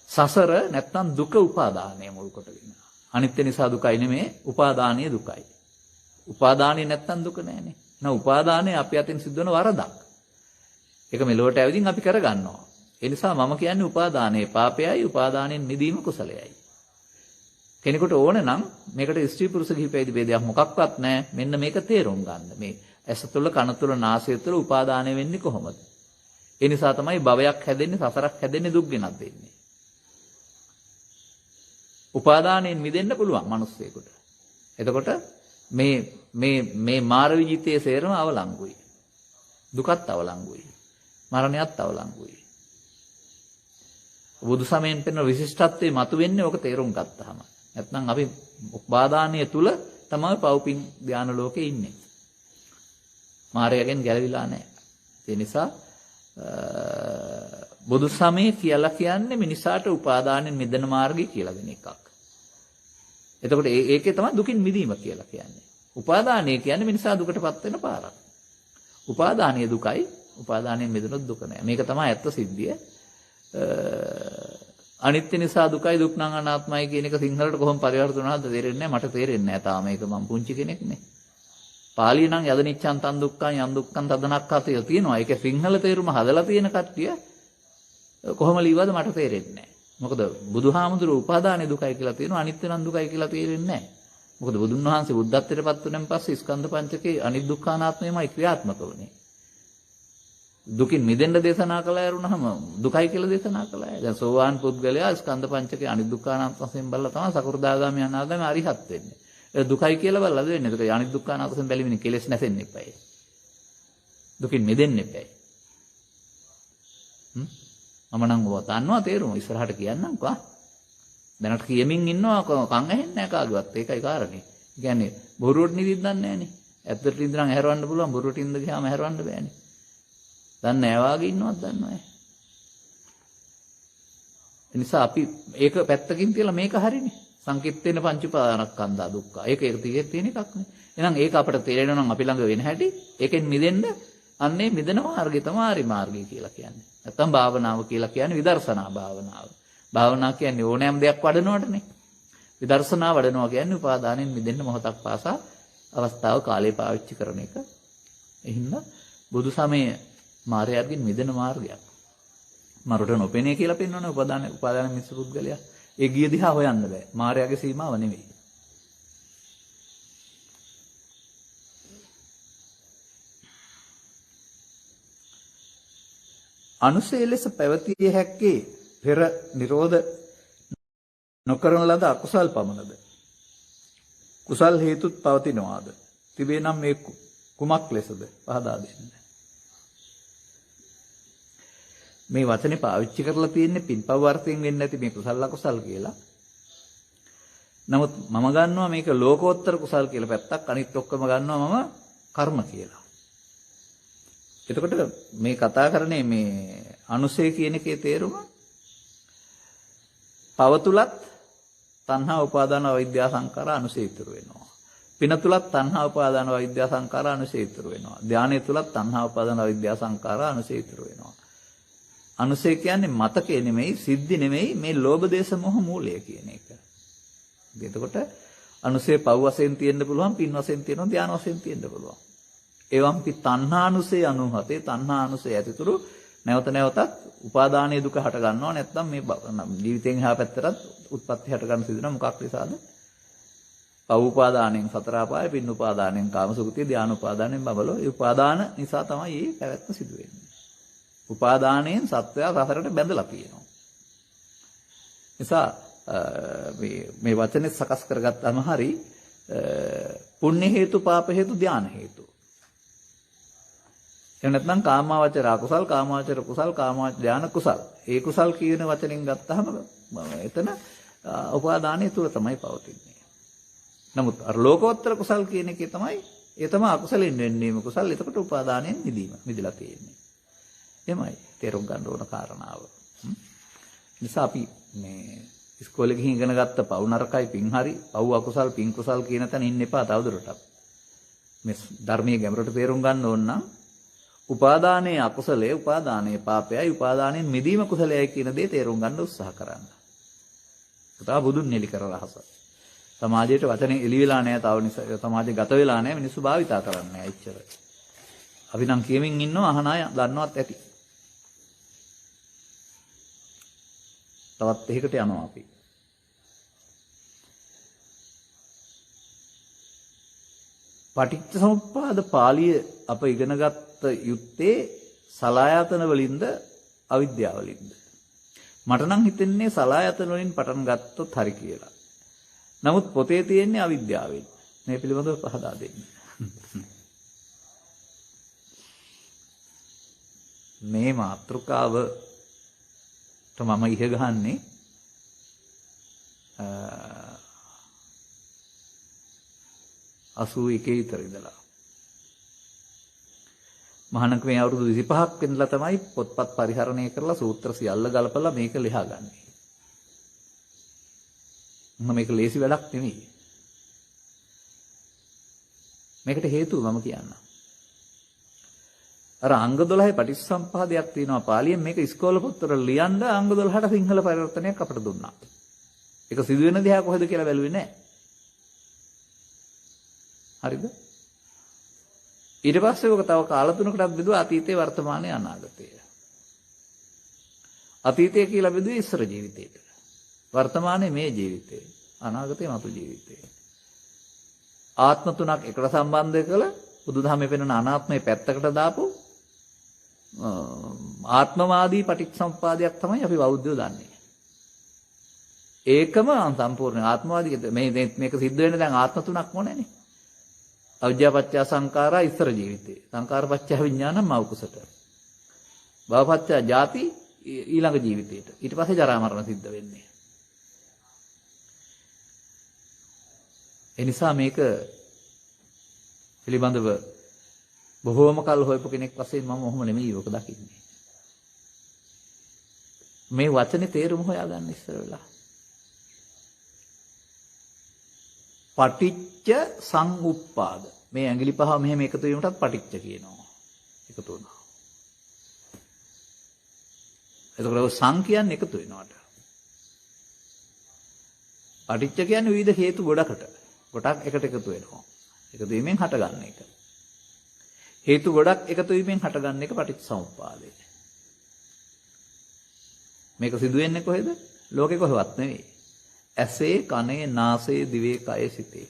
සසර නැත්නම් දුක උපාදානය මුල් කොටගෙන. අනිත්‍ය නිසා දුකයි නෙමේ උපාදානීය දුකයි. උපාදානයේ නැත්තම් දුක නැහැනේ. නෑ උපාදානයේ අපි අතින් සිද්ධ වෙන වරදක්. ඒක මෙලොවට ඇවිදින් අපි කරගන්නවා. ඒ නිසා මම කියන්නේ උපාදානයේ පාපයයි උපාදානයෙන් මිදීම කුසලයයි. කෙනෙකුට ඕන නම් මේකට ස්ත්‍රී පුරුෂ කිහිපෙයිද ભેදයක් මොකක්වත් නැහැ. මෙන්න මේක තේරුම් ගන්න. මේ ඇස තුළ කන තුළ නාසය තුළ උපාදානය වෙන්නේ කොහොමද? ඒ නිසා තමයි භවයක් හැදෙන්නේ, සසරක් හැදෙන්නේ, දුක් ගෙනත් දෙන්නේ. උපාදානයෙන් මිදෙන්න පුළුවන් මිනිස්සෙකුට. එතකොට මේ මාර විජිතයේ සේරම අවලංගුයි. දුකත් අවලංගුයි. මරණයත් අවලංගුයි. බුදු සමයෙන් පෙනෙන විශිෂ්ටත්වයේ මතුවෙන්නේ ඕක තේරුම් ගත්තාම. නැත්නම් අපි උපාදානීය තුල තමයි පවුපින් ධාන ලෝකේ ඉන්නේ. මායයෙන් ගැලවිලා නැහැ. ඒ නිසා බුදු සමය කියලා කියන්නේ මිනිසාට උපාදානෙන් මිදෙන මාර්ගය කියලා දෙන එකක්. එතකොට ඒකේ තමයි දුකින් මිදීම කියලා කියන්නේ. උපාදානය කියන්නේ මිනිසා දුකටපත් වෙන පාරක්. උපාදානීය දුකයි උපාදානයෙන් මිදුණොත් දුක නෑ. මේක තමයි ඇත්ත සිද්ධිය. අනිත්‍ය නිසා දුකයි දුක් නම් අනාත්මයි කියන එක සිංහලට කොහොම පරිවර්තන වුණාද තේරෙන්නේ නැහැ. මට තේරෙන්නේ නැහැ තාම. මේක මම පුංචි කෙනෙක් නේ. පාලිය නම් යදනිච්ඡන් තන් දුක්ඛං යම් දුක්ඛං තදනක්ඛතය තියෙනවා. ඒක සිංහල තේරුම හදලා තියෙන කට්ටිය කොහොම ලිව්වද මට තේරෙන්නේ නැහැ. මොකද බුදුහාමුදුරුවෝ උපාදානයේ දුකයි කියලා තියෙනවා. අනිත්‍ය නම් දුකයි කියලා තේරෙන්නේ නැහැ. මොකද බුදුන් වහන්සේ බුද්ධත්වයට පත් වුණාන් පස්සේ ස්කන්ධ පංචකේ අනිත් දුක්ඛානාත්මයමයි ක්‍රියාත්මක වුණේ. දුකින් මිදෙන්න දේශනා කළා යරුණාම දුකයි කියලා දේශනා කළා. දැන් සෝවාන් පුද්ගලයා ස්කන්ධ පංචකේ අනිත් දුක්ඛානාත්ම වශයෙන් බලලා තමයි සකෘදාගාමි අනාගාමි අරිහත් වෙන්නේ. ඒ දුකයි කියලා බලලාද වෙන්නේ. ඒක අනිත් දුක්ඛානාත්ම වශයෙන් බැලීමෙන් කෙලෙස් නැසෙන්න එපායි. දුකින් මිදෙන්න එපායි. මම නම් ඔය දන්නවා තේරුම ඉස්සරහට කියන්නම්කෝ. දැනට කියමින් ඉන්නවා කන් ඇහෙන්නේ නැහැ කාගේවත්. ඒකයි කාරණේ. ඒ කියන්නේ බොරුවට නිදින්නන්නේ නැහනේ. ඇත්තට ඉඳන් ඇහැරවන්න පුළුවන් බොරුවට ඉඳ ගියාම ඇහැරවන්න බෑනේ. දන්නේ නැහැ වාගේ ඉන්නවත් දන්නවයි. ඒ නිසා අපි ඒක පැත්තකින් තියලා මේක හරිනේ. සංකිට්ඨේන පංච උපාදානස්කන්ධා දුක්ඛ. ඒක තියෙන එකක් නේ. එහෙනම් ඒක අපිට තේරෙනවා නම් අපි ළඟ වෙන හැටි ඒකෙන් මිදෙන්න අන්නේ මිදෙන මාර්ගය තමයි ආරි මාර්ගය කියලා කියන්නේ. නැත්තම් භාවනාව කියලා කියන්නේ විදර්ශනා භාවනාව. භාවනා කියන්නේ ඕනෑම දෙයක් වඩනවටනේ. විදර්ශනා වඩනවා කියන්නේ උපාදානෙන් මිදෙන්න මොහොතක් පාසා අවස්ථාව කාලය පාවිච්චි කරන එක. එහෙනම් බුදු සමය මායාවෙන් මිදෙන මාර්ගයක්. මරුට නොපෙනේ කියලා පෙන්වන උපාදාන මිස පුද්ගලයා. ඒ ගිය දිහා හොයන්න බෑ. මායාවේ සීමාව නෙවෙයි. අනුසය ලෙස පැවතිය හැක්කේ පෙර නිරෝධ නොකරන ලද අකුසල් පමණද? කුසල් හේතුත් පවතිනවාද? තිබේ නම් මේ කුමක් ලෙසද? පහදා දෙන්න. මේ වචනේ පාවිච්චි කරලා තියෙන්නේ පින්පව් වර්ථයෙන් වෙන්නේ නැති මේ කුසල අකුසල් කියලා. නමුත් මම ගන්නවා මේක ලෝකෝත්තර කුසල් කියලා පැත්තක් අනිත් ඔක්කොම ගන්නවා මම කර්ම කියලා. එතකොට මේ කතා කරන්නේ මේ අනුසය කියන එකේ තේරුම පවතුලත් තණ්හා උපාදාන අවිද්‍යා සංකාර අනුසය ඉතුරු වෙනවා. පින තුලත් තණ්හා උපාදාන අවිද්‍යා සංකාර අනුසය ඉතුරු වෙනවා. ධානය තුලත් තණ්හා උපාදාන අවිද්‍යා සංකාර අනුසය ඉතුරු වෙනවා. අනුසය කියන්නේ මතකේ නෙමෙයි, සිද්ධි නෙමෙයි, මේ ලෝභ දේශ මොහ මූලය කියන එක. එතකොට අනුසය පව් වශයෙන් තියෙන්න පුළුවන්, පින් වශයෙන් තියෙනවා, ධාන වශයෙන් තියෙන්න පුළුවන්. එවම්පි තණ්හානුසය 97 තණ්හානුසය ඇතිතුරු නැවත නැවතත් උපාදානයේ දුක හට ගන්නවා. නැත්නම් මේ ජීවිතෙන් එහා පැත්තටත් උත්පත්ති හට ගන්න සිදුන මොකක් නිසාද? පව් උපාදානයෙන් සතර ආපාය, පින් උපාදානයෙන් කාමසුඛතිය, ධාන උපාදානයෙන් බබලෝ. ඒ උපාදාන නිසා තමයි මේ පැවැත්ම සිදු වෙන්නේ. උපාදානයෙන් සත්වයා සසරට බැඳලා තියෙනවා. නිසා මේ වචනේ සකස් කරගත්තාම හරි පුණ්‍ය හේතු, පාප හේතු, ධාන හේතු. එහෙම නැත්නම් කාමාවචර අකුසල්, කාමාවචර කුසල්, කාමාවචර ධාන කුසල්. ඒ කුසල් කියන වචනෙන් ගත්තාම එතන උපාදානයේ තුල තමයි පවතින්නේ. නමුත් අර ලෝකෝත්තර කුසල් කියන එකේ තමයි ඒ තමයි අකුසලෙන් වෙන්නේම කුසල්. එතකොට උපාදානයෙන් මිදිලා තියෙන්නේ. එමය තේරුම් ගන්න ඕන කාරණාව. නිසා අපි මේ ඉස්කෝලේ ගිහින් ඉගෙන ගත්ත පව් නරකයි පින් හරි, පව් අකුසල් පින් කුසල් කියන තැන ඉන්න එපා තවදුරටත්. මේ ධර්මයේ ගැඹුරට තේරුම් ගන්න ඕන නම් උපාදානයේ අකුසලයේ, උපාදානයේ පාපයයි, උපාදානයෙන් මිදීම කුසලයයි කියන දේ තේරුම් ගන්න උත්සාහ කරන්න. කතා බුදුන් නෙලි කර රහස. සමාජයට වචනේ එළි වෙලා නැහැ, තව නිසා සමාජය ගත වෙලා නැහැ, මිනිස්සු භාවිතා කරන්නේ නැහැ එච්චර. අපි නම් කියමින් ඉන්නවා, අහන අය දන්නවත් ඇති. තවත් එහෙකට යනවා අපි. පටිච්චසමුප්පාද පාළිය අප ඉගෙනගත්ත යුත්තේ සලායතන වලින්ද අවිද්‍යාව වලින්ද? මට නම් හිතෙන්නේ සලායතන වලින් පටන් ගත්තොත් හරි කියලා. නමුත් පොතේ තියෙන්නේ අවිද්‍යාවෙන්. මේ පිළිබඳව පහදා දෙන්න. මේ මාතෘකාවට මම ඉහ ගහන්නේ අසූ එකේ විතර ඉඳලා. මහානක මේ අවුරුදු 25ක් වෙනලා තමයි පොත්පත් පරිහරණය කරලා සූත්‍ර සියල්ල ගලපලා මේක ලියාගන්නේ. මේක ලේසි වැඩක් නෙමෙයි. මේකට හේතුව මම කියන්නම්. අර අංග 12 පටිච්චසම්පාදයක් තියෙනවා පාලියෙන් මේක ඉස්කෝල පොත්වල ලියන්න අංග 12ට සිංහල පරිවර්තනයක් අපිට දුන්නා. ඒක සිදුවෙන දෙයක් කොහෙද කියලා බැලුවේ නැහැ. හරිද? ඊට පස්සේ ඔක තව කාල තුනකටත් බෙදුවා අතීතේ වර්තමානයේ අනාගතය. අතීතය කියලා බෙදුවේ ඉස්සර ජීවිතේට. වර්තමානයේ මේ ජීවිතේ. අනාගතේ මතු ජීවිතේ. ආත්ම තුනක් එකට සම්බන්ධ කළ බුදුදහමේ පෙන්වන අනාත්මයේ පැත්තකට දාපු ආත්මවාදී පටිච්චසමුප්පාදයක් තමයි අපි බෞද්ධයෝ දන්නේ. ඒකම සම්පූර්ණ ආත්මවාදී මේක සිද්ධ වෙන දැන් ආත්ම තුනක් මොනේනේ. අවිද්‍යාපච්චය සංඛාරා ඉස්සර ජීවිතේ. සංඛාරපච්චය විඥානං මෞකුසට. භවපච්චය ජාති ඊළඟ ජීවිතේට. ඊට පස්සේ ජරා මරණ සිද්ධ වෙන්නේ. ඒ නිසා මේක පිළිබඳව බොහෝම කල් හොයපු කෙනෙක් වශයෙන් මම ඔහොම නෙමෙයි ඔක දකින්නේ. මේ වචනේ තේරුම හොයාගන්න ඉස්සර වෙලා. පටිච්ච සමුප්පාද. මේ ඇඟිලි පහ මෙහෙම එකතු වීමටත් පටිච්ච කියනවා. එකතු වෙනවා. එතකොට සං කියන්නේ එකතු වෙනවට. පටිච්ච කියන්නේ විවිධ හේතු ගොඩකට. ගොඩක් එකට එකතු වෙනවා. එකතු වීමෙන් හටගන්න එක. හේතු ගොඩක් එකතු වීමෙන් හටගන්න එක පටිච්චසමුප්පාදය. මේක සිදු වෙන්නේ කොහෙද? ලෝකේ කොහෙවත් නෙවෙයි. ඇසේ, කනේ, නාසයේ, දිවේ, කයේ, සිතේ.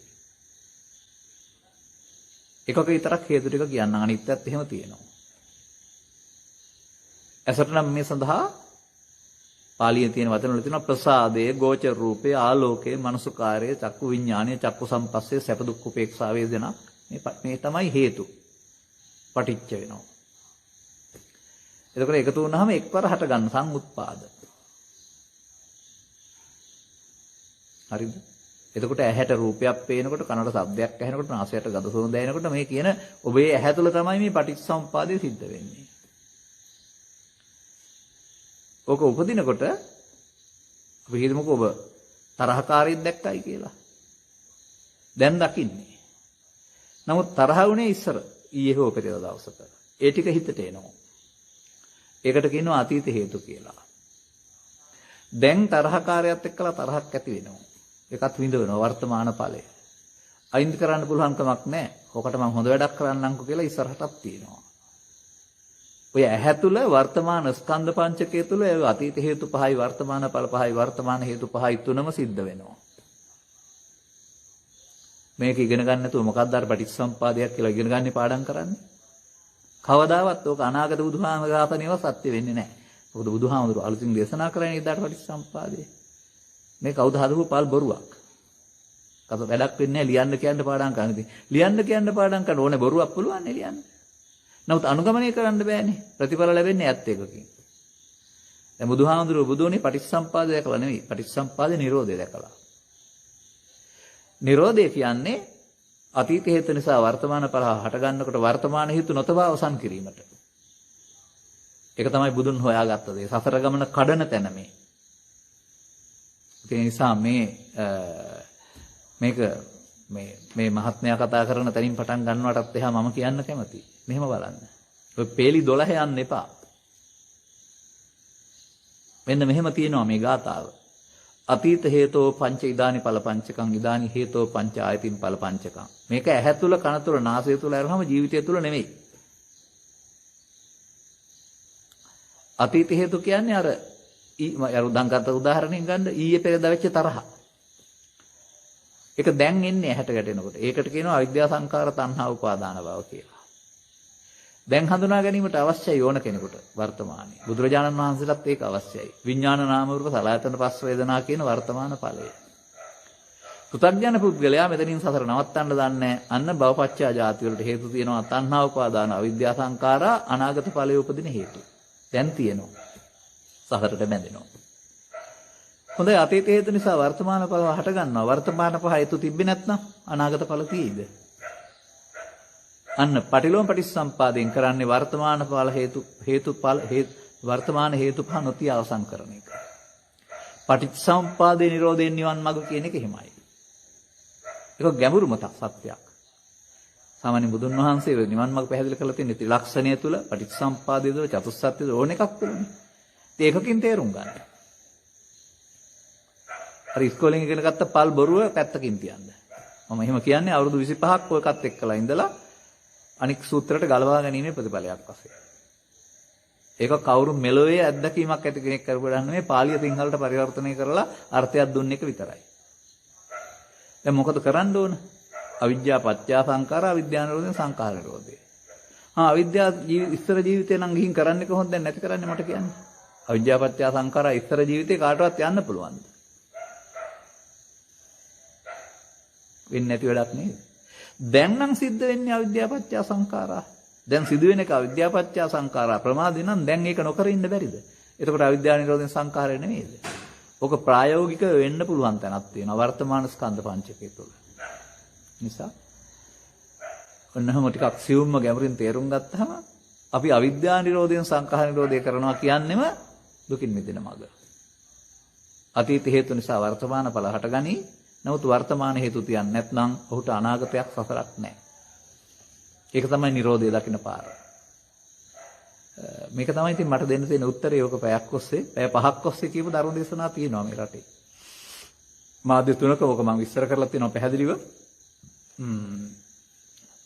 එකක විතරක් හේතු ටික කියන්න අනිත්‍යත් එහෙම තියෙනවා. ඇසට නම් මේ සඳහා පාලියේ තියෙන වචන වල තියෙනවා ප්‍රසාදය, ගෝචර රූපය, ආලෝකය, මනසුකාරය, චක්කු විඥානය, චක්කු සම්පස්සේ, සැප දුක් උපේක්ෂා වේදනා මේ තමයි හේතු. පටිච්ච වෙනවා. එතකොට එකතු වුණාම එක්වර හට ගන්න සම්උත්පාද. හරිද? එතකොට ඇහැට රූපයක් පේනකොට, කනට ශබ්දයක් ඇහෙනකොට, නාසයට ගඳ සුවඳ දැනෙනකොට මේ කියන ඔබේ ඇහැ තුළ තමයි මේ පටිච්චසමුප්පාදය සිද්ධ වෙන්නේ. ඕක උපදිනකොට අපි හිතමුකෝ ඔබ තරහකාරීක් දැක්කයි කියලා. දැන් දකින්නේ. නමුත් තරහ වුණේ ඉස්සර ඊයේ හෝ පෙරේද දවසක. ඒ ටික හිතට එනවා. ඒකට කියනවා අතීත හේතු කියලා. දැන් තරහකාරයත් එක්කලා තරහක් ඇති වෙනවා. ඒකත් විඳවනවා වර්තමාන ඵලය. අයින් කරන්න පුළුවන් කමක් නැහැ. ඔකට මම හොඳ වැඩක් කරන්නම්කෝ කියලා ඉස්සරහටත් තියෙනවා. ඔය ඇහැ තුල වර්තමාන ස්කන්ධ පංචකය තුල අතීත හේතු පහයි වර්තමාන ඵල පහයි වර්තමාන හේතු පහයි තුනම සිද්ධ වෙනවා. මේක ඉගෙන ගන්න නැතුව මොකක්ද අර පටිච්චසමුපාදයක් කියලා ඉගෙන ගන්න පාඩම් කරන්නේ? කවදාවත් ඕක අනාගත බුදුහාම ඝාතනයව සත්‍ය වෙන්නේ නැහැ. මොකද බුදුහාමුදුරු අලුතින් දේශනා කරන්නේ ඉදාට පටිච්චසමුපාදේ. මේ කවුද හදපු පල් බොරුවක්. කත වැඩක් වෙන්නේ නැහැ ලියන්න කියන්න පාඩම් කරන්න ඉතින්. ලියන්න කියන්න පාඩම් කරන්න ඕනේ බොරුවක් පුළුවන් නේ ලියන්න. නමුත් අනුගමනය කරන්න බෑනේ. ප්‍රතිඵල ලැබෙන්නේ ඇත්ත එකකින්. දැන් බුදුහාමුදුරුවෝ බුදුනේ පටිච්චසමුපාදය දැකලා නෙවෙයි පටිච්චසමුපාදේ නිරෝධය දැකලා. නිරෝධය කියන්නේ අතීත හේතු නිසා වර්තමාන පරහ හට ගන්නකොට වර්තමාන හේතු නොතබා අවසන් කිරීමට. ඒක තමයි බුදුන් හොයාගත්ත දේ. සසර ගමන කඩන තැන මේ. ඒ නිසා මේ මහත්මයා කතා කරන තැනින් පටන් ගන්නවටත් එහා මම කියන්න කැමතියි. මෙහෙම බලන්න. ඔය පේලි 12 යන්න එපා. මෙන්න මෙහෙම තියෙනවා මේ ගාථාව. අතීත හේතෝ පංච ඉදානි ඵල පංචකං ඉදානි හේතෝ පංච ආයතින් ඵල පංචකං. මේක ඇහැ තුල කන තුල නාසය තුල අරහම ජීවිතය තුල නෙමෙයි. අතීත හේතු කියන්නේ අර උදාහරණයක් උදාහරණයක් ගන්න ඊයේ පෙරේද වෙච්ච තරහ. ඒක දැන් එන්නේ ඇහැට ගැටෙනකොට. ඒකට කියනවා අවිද්‍යා සංඛාර තණ්හා උපාදාන භව කියලා. දැන් හඳුනා ගැනීමට අවශ්‍යයි ඕන කෙනෙකුට වර්තමානයේ. බුදුරජාණන් වහන්සේලාත් ඒක අවශ්‍යයි. විඥාන නාම රූප සලආයතන පස්ස වේදනා කියන වර්තමාන ඵලය. පුතග්ජන පුද්ගලයා මෙතනින් සසර නවත්තන්න දන්නේ අන්න භවපච්චය ජාති වලට හේතු තියෙනවා තණ්හා උපාදාන අවිද්‍යා සංඛාරා අනාගත ඵලයේ උපදින හේතු. දැන් තියෙනවා. සසරට බැඳෙනවා. හොඳයි අතීත හේතු නිසා වර්තමාන ඵල හට ගන්නවා. වර්තමාන ඵල හේතු තිබ්බේ නැත්නම් අනාගත ඵල තියෙයිද? අන්න පටිලෝම පටිච්චසම්පාදයෙන් කරන්නේ වර්තමාන ඵල වර්තමාන හේතු පහ නොතිය අවසන් කරන එක. පටිච්චසම්පාදේ නිරෝධයෙන් නිවන් මඟ කියන එක එහෙමයි. ඒක ගැඹුරුම සත්‍යයක්. සාමාන්‍ය බුදුන් වහන්සේ නිවන් මඟ පැහැදිලි කරලා තියෙන ත්‍රිලක්ෂණය තුල පටිච්චසම්පාදයේ තුල චතුස්සත්‍ය තුල ඕන එකක් තුලනේ. ඒකකින් තේරුම් ගන්න. අර ඉස්කෝලෙන් ඉගෙන ගත්ත පල් බොරුව පැත්තකින් තියන්න. මම එහෙම කියන්නේ අවුරුදු 25ක් ඔයකත් එක්කලා ඉඳලා අනික් සූත්‍රයට ගලවා ගැනීමේ ප්‍රතිඵලයක් වශයෙන්. ඒක කවුරු මෙලොවේ අත්දැකීමක් ඇති කෙනෙක් කරපු දෙයක් නෙමෙයි පාලිය සිංහලට පරිවර්තනය කරලා අර්ථයක් දුන්න එක විතරයි. දැන් මොකද කරන්න ඕන? අවිද්‍යා පත්‍ය සංඛාර අවිද්‍යා නිරෝධයෙන් සංඛාර නිරෝධය. අවිද්‍යාව ඉස්තර ජීවිතේ නම් ගිහින් කරන්නේ කොහොමද දැන් නැති කරන්නේ මට කියන්න. අවිද්‍යා පත්‍ය සංඛාර ඉස්තර ජීවිතේ කාටවත් යන්න පුළුවන්ද? වෙන්නේ නැති වැඩක් නේද? දැන් නම් සිද්ධ වෙන්නේ අවිද්‍යා පත්‍ය සංඛාරා. දැන් සිදුවෙන එක අවිද්‍යා පත්‍ය සංඛාරා ප්‍රමාදී නම් දැන් ඒක නොකර ඉන්න බැරිද? එතකොට අවිද්‍යා නිරෝධයෙන් සංඛාරය නෙමෙයිද? ඔක ප්‍රායෝගිකව වෙන්න පුළුවන් තැනක් තියෙනවා වර්තමාන ස්කන්ධ පංචකය තුළ. නිසා ඔන්නම ටිකක් සියුම්ම ගැඹුරින් තේරුම් ගත්තාම අපි අවිද්‍යා නිරෝධයෙන් සංඛාර නිරෝධය කරනවා කියන්නේම දුකින් මිදෙන මඟ. අතීත හේතු නිසා වර්තමාන ඵල හටගනී. නමුත් වර්තමාන හේතු තියන්නේ නැත්නම් ඔහුට අනාගතයක් සසරක් නැහැ. ඒක තමයි නිරෝධය දකින්න පාර. මේක තමයි ඉතින් මට දෙන්න තියෙන උත්තරේ. ඕක පැයක් ඔස්සේ, පැය 5ක් ඔස්සේ කියපු ධර්ම දේශනා තියෙනවා මේ රටේ. මාධ්‍ය තුනක ඕක මම විස්තර කරලා තියෙනවා පැහැදිලිව.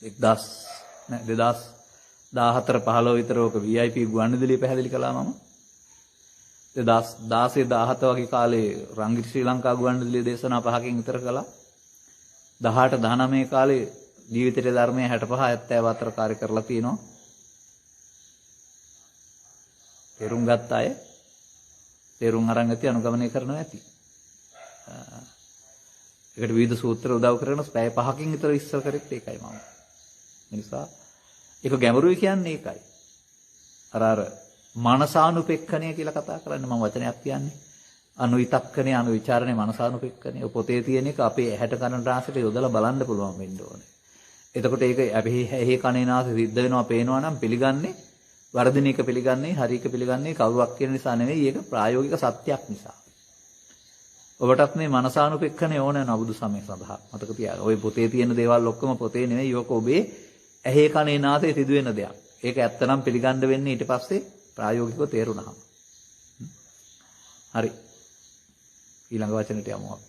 2014-15 විතර ඕක VIP ගුවන්විදුලිය පැහැදිලි කළා මම. 2016-17 වගේ කාලේ රංගිත ශ්‍රී ලංකා ගුවන්විදුලිය දේශනා 5කින් විතර කළා. 18-19 කාලේ ජීවිතයේ ධර්මයේ 65-70 අතර කාර්ය කරලා තියෙනවා. තේරුම් ගත්ත අය තේරුම් අරන් ඇති අනුගමනය කරනවා ඇති. ඒකට විවිධ සූත්‍ර උදව් කරගෙන පැය 5කින් විතර ඉස්සර කරෙත් ඒකයි මම. ඒ නිසා ඒක ගැඹුරුයි කියන්නේ ඒකයි. අර මනසානුපෙක්ඛණය කියලා කතා කරන්නේ මම වචනයක් කියන්නේ. අනුවිතක්කණය අනුවිචාරණය මනසානුපෙක්ඛණය. පොතේ තියෙන එක අපේ ඇහැට කනට ආසට යොදලා බලන්න පුළුවන් වෙන්න ඕනේ. එතකොට ඒක අපි ඇහි කනේ නාසෙ සිද්ධ වෙනවා පේනවා නම් පිළිගන්නේ වර්ධන එක පිළිගන්නේ හරි එක පිළිගන්නේ කවුරුවක් කියන නිසා නෙවෙයි. ඒක ප්‍රායෝගික සත්‍යයක් නිසා. ඔබටත් මේ මනසානුපෙක්ඛණය ඕන වෙන අබුදු සමය සඳහා මතක තියාගන්න. ওই පොතේ තියෙන දේවල් ඔක්කොම පොතේ නෙවෙයි. ඒක ඔබේ ඇහි කනේ නාසයේ සිදුවෙන දෙයක්. ඒක ඇත්තනම් පිළිගන්න වෙන්නේ ඊට පස්සේ ප්‍රායෝගිකව තේරුණාම. හරි. ඊළඟ වචනෙට යමු අපි.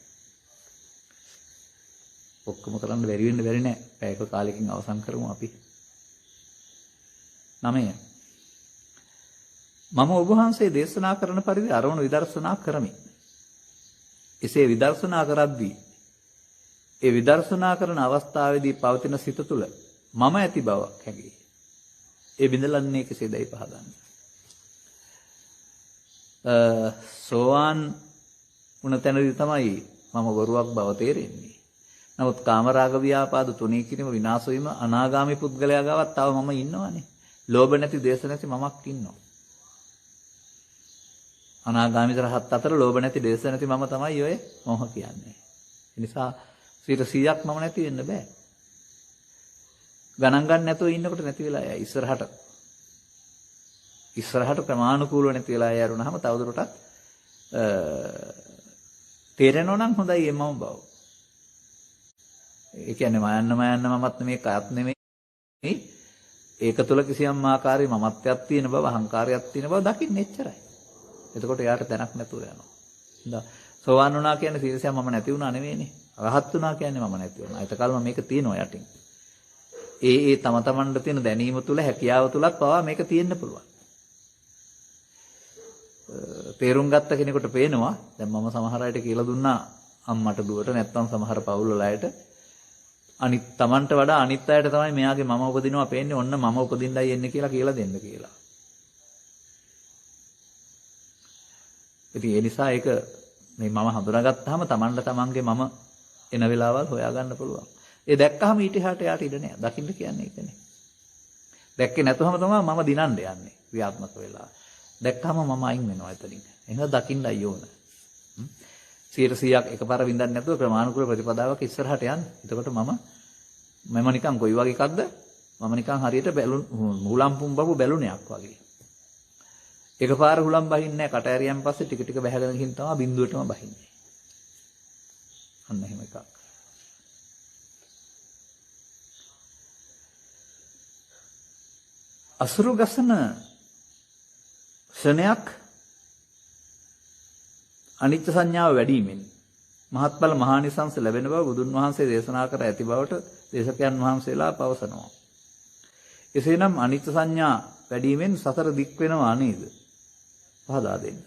ඔක්කොම කරන්න බැරි වෙන්න බැරි නෑ. පැයක කාලෙකින් අවසන් කරමු අපි. 9. මම ඔබ වහන්සේ දේශනා කරන පරිදි අරමුණු විදර්ශනා කරමි. එසේ විදර්ශනා කරද්දී ඒ විදර්ශනා කරන අවස්ථාවේදී පවතින සිත තුළ මම ඇති බවක් හැඟේ. ඒ බිඳලන්නේ කෙසේදයි පහදන්න. සෝවාන් වුණ තැනදී තමයි මම වරුවක් බව තේරෙන්නේ. නමුත් කාමරාග ව්‍යාපාද තුනී කිරීම විනාශ වීම අනාගාමී පුද්ගලයා ගාවත් තව මම ඉන්නවනේ. ලෝභ නැති දේශ නැති මමක් ඉන්නවා. අනාගාමී රහත් අතර ලෝභ නැති දේශ නැති මම තමයි ඔය මොහ කියන්නේ. ඒ නිසා 100%ක් මම නැති වෙන්න බෑ. ගණන් ගන්න නැතුව ඉන්නකොට නැති වෙලා යයි ඉස්සරහට ප්‍රමාණිකූලව නැති වෙලා යරුණාම තවදුරටත් තේරෙනවා නම් හොඳයි එමම බව. ඒ කියන්නේ මයන්න මමත් නෙමෙයි කයත් නෙමෙයි. ඒක තුල කිසියම් ආකාරයේ මමත්වයක් තියෙන බව අහංකාරයක් තියෙන බව දකින්න එච්චරයි. එතකොට එයාට දැනක් නැතුව යනවා. හඳා සෝවාන් වුණා කියන්නේ සීලසම මම නැති වුණා නෙවෙයිනේ. රහත් වුණා කියන්නේ මම නැති වුණා. ඒතකල්ම මේක තියෙනවා යටින්. ඒ තම තමන්ට තියෙන දැනීම තුල හැකියාව තුලත් පවා මේක තියෙන්න පුළුවන්. තේරුම් ගත්ත කෙනෙකුට පේනවා දැන් මම සමහර අයට කියලා දුන්නා අම්මට දුවට නැත්නම් සමහර පවුල් වල අයට අනිත් තමන්ට වඩා අනිත් අයට තමයි මෙයාගේ මම උපදිනවා පේන්නේ ඔන්න මම උපදින්නයි එන්නේ කියලා දෙන්න කියලා. ඉතින් ඒ නිසා ඒක මේ මම හඳුනාගත්තාම තමන්ට තමන්ගේ මම එන වෙලාවල් හොයාගන්න පුළුවන්. ඒ දැක්කහම ඊට එහාට යාට ඉඩ නෑ. දකින්න කියන්නේ ඒකනේ. දැක්කේ නැතුවම තමයි මම දිනන්න යන්නේ ක්‍රියාත්මක වෙලා. දැක්කම මම අයින් වෙනවා එතනින්. එහෙනම් දකින්නයි ඕන. 100ක් එකපාර විඳන්නේ නැතුව ක්‍රමානුකූල ප්‍රතිපදාවක් ඉස්සරහට යන්න. එතකොට මම නිකන් කොයි වගේ එකක්ද? මම නිකන් හරියට හුලම් පුම්බපු බැලුණයක් වගේ. එකපාර හුලම් බහින්නේ නැහැ. කට ඇරියන් පස්සේ ටික ටික බහගෙන ගිහින් තමයි බිඳුවටම බහින්නේ. අන්න එහෙම එකක්. අසුරු ගසන ක්ෂණයක් අනිත්‍ය සංඥාව වැඩිවීමෙන් මහත්ඵල මහානිසංස ලැබෙන බව බුදුන් වහන්සේ දේශනා කර ඇති බවට දේශකයන් වහන්සේලා පවසනවා. එසේනම් අනිත්‍ය සංඥා වැඩිවීමෙන් සතර දික් වෙනවා නේද? පහදා දෙන්න.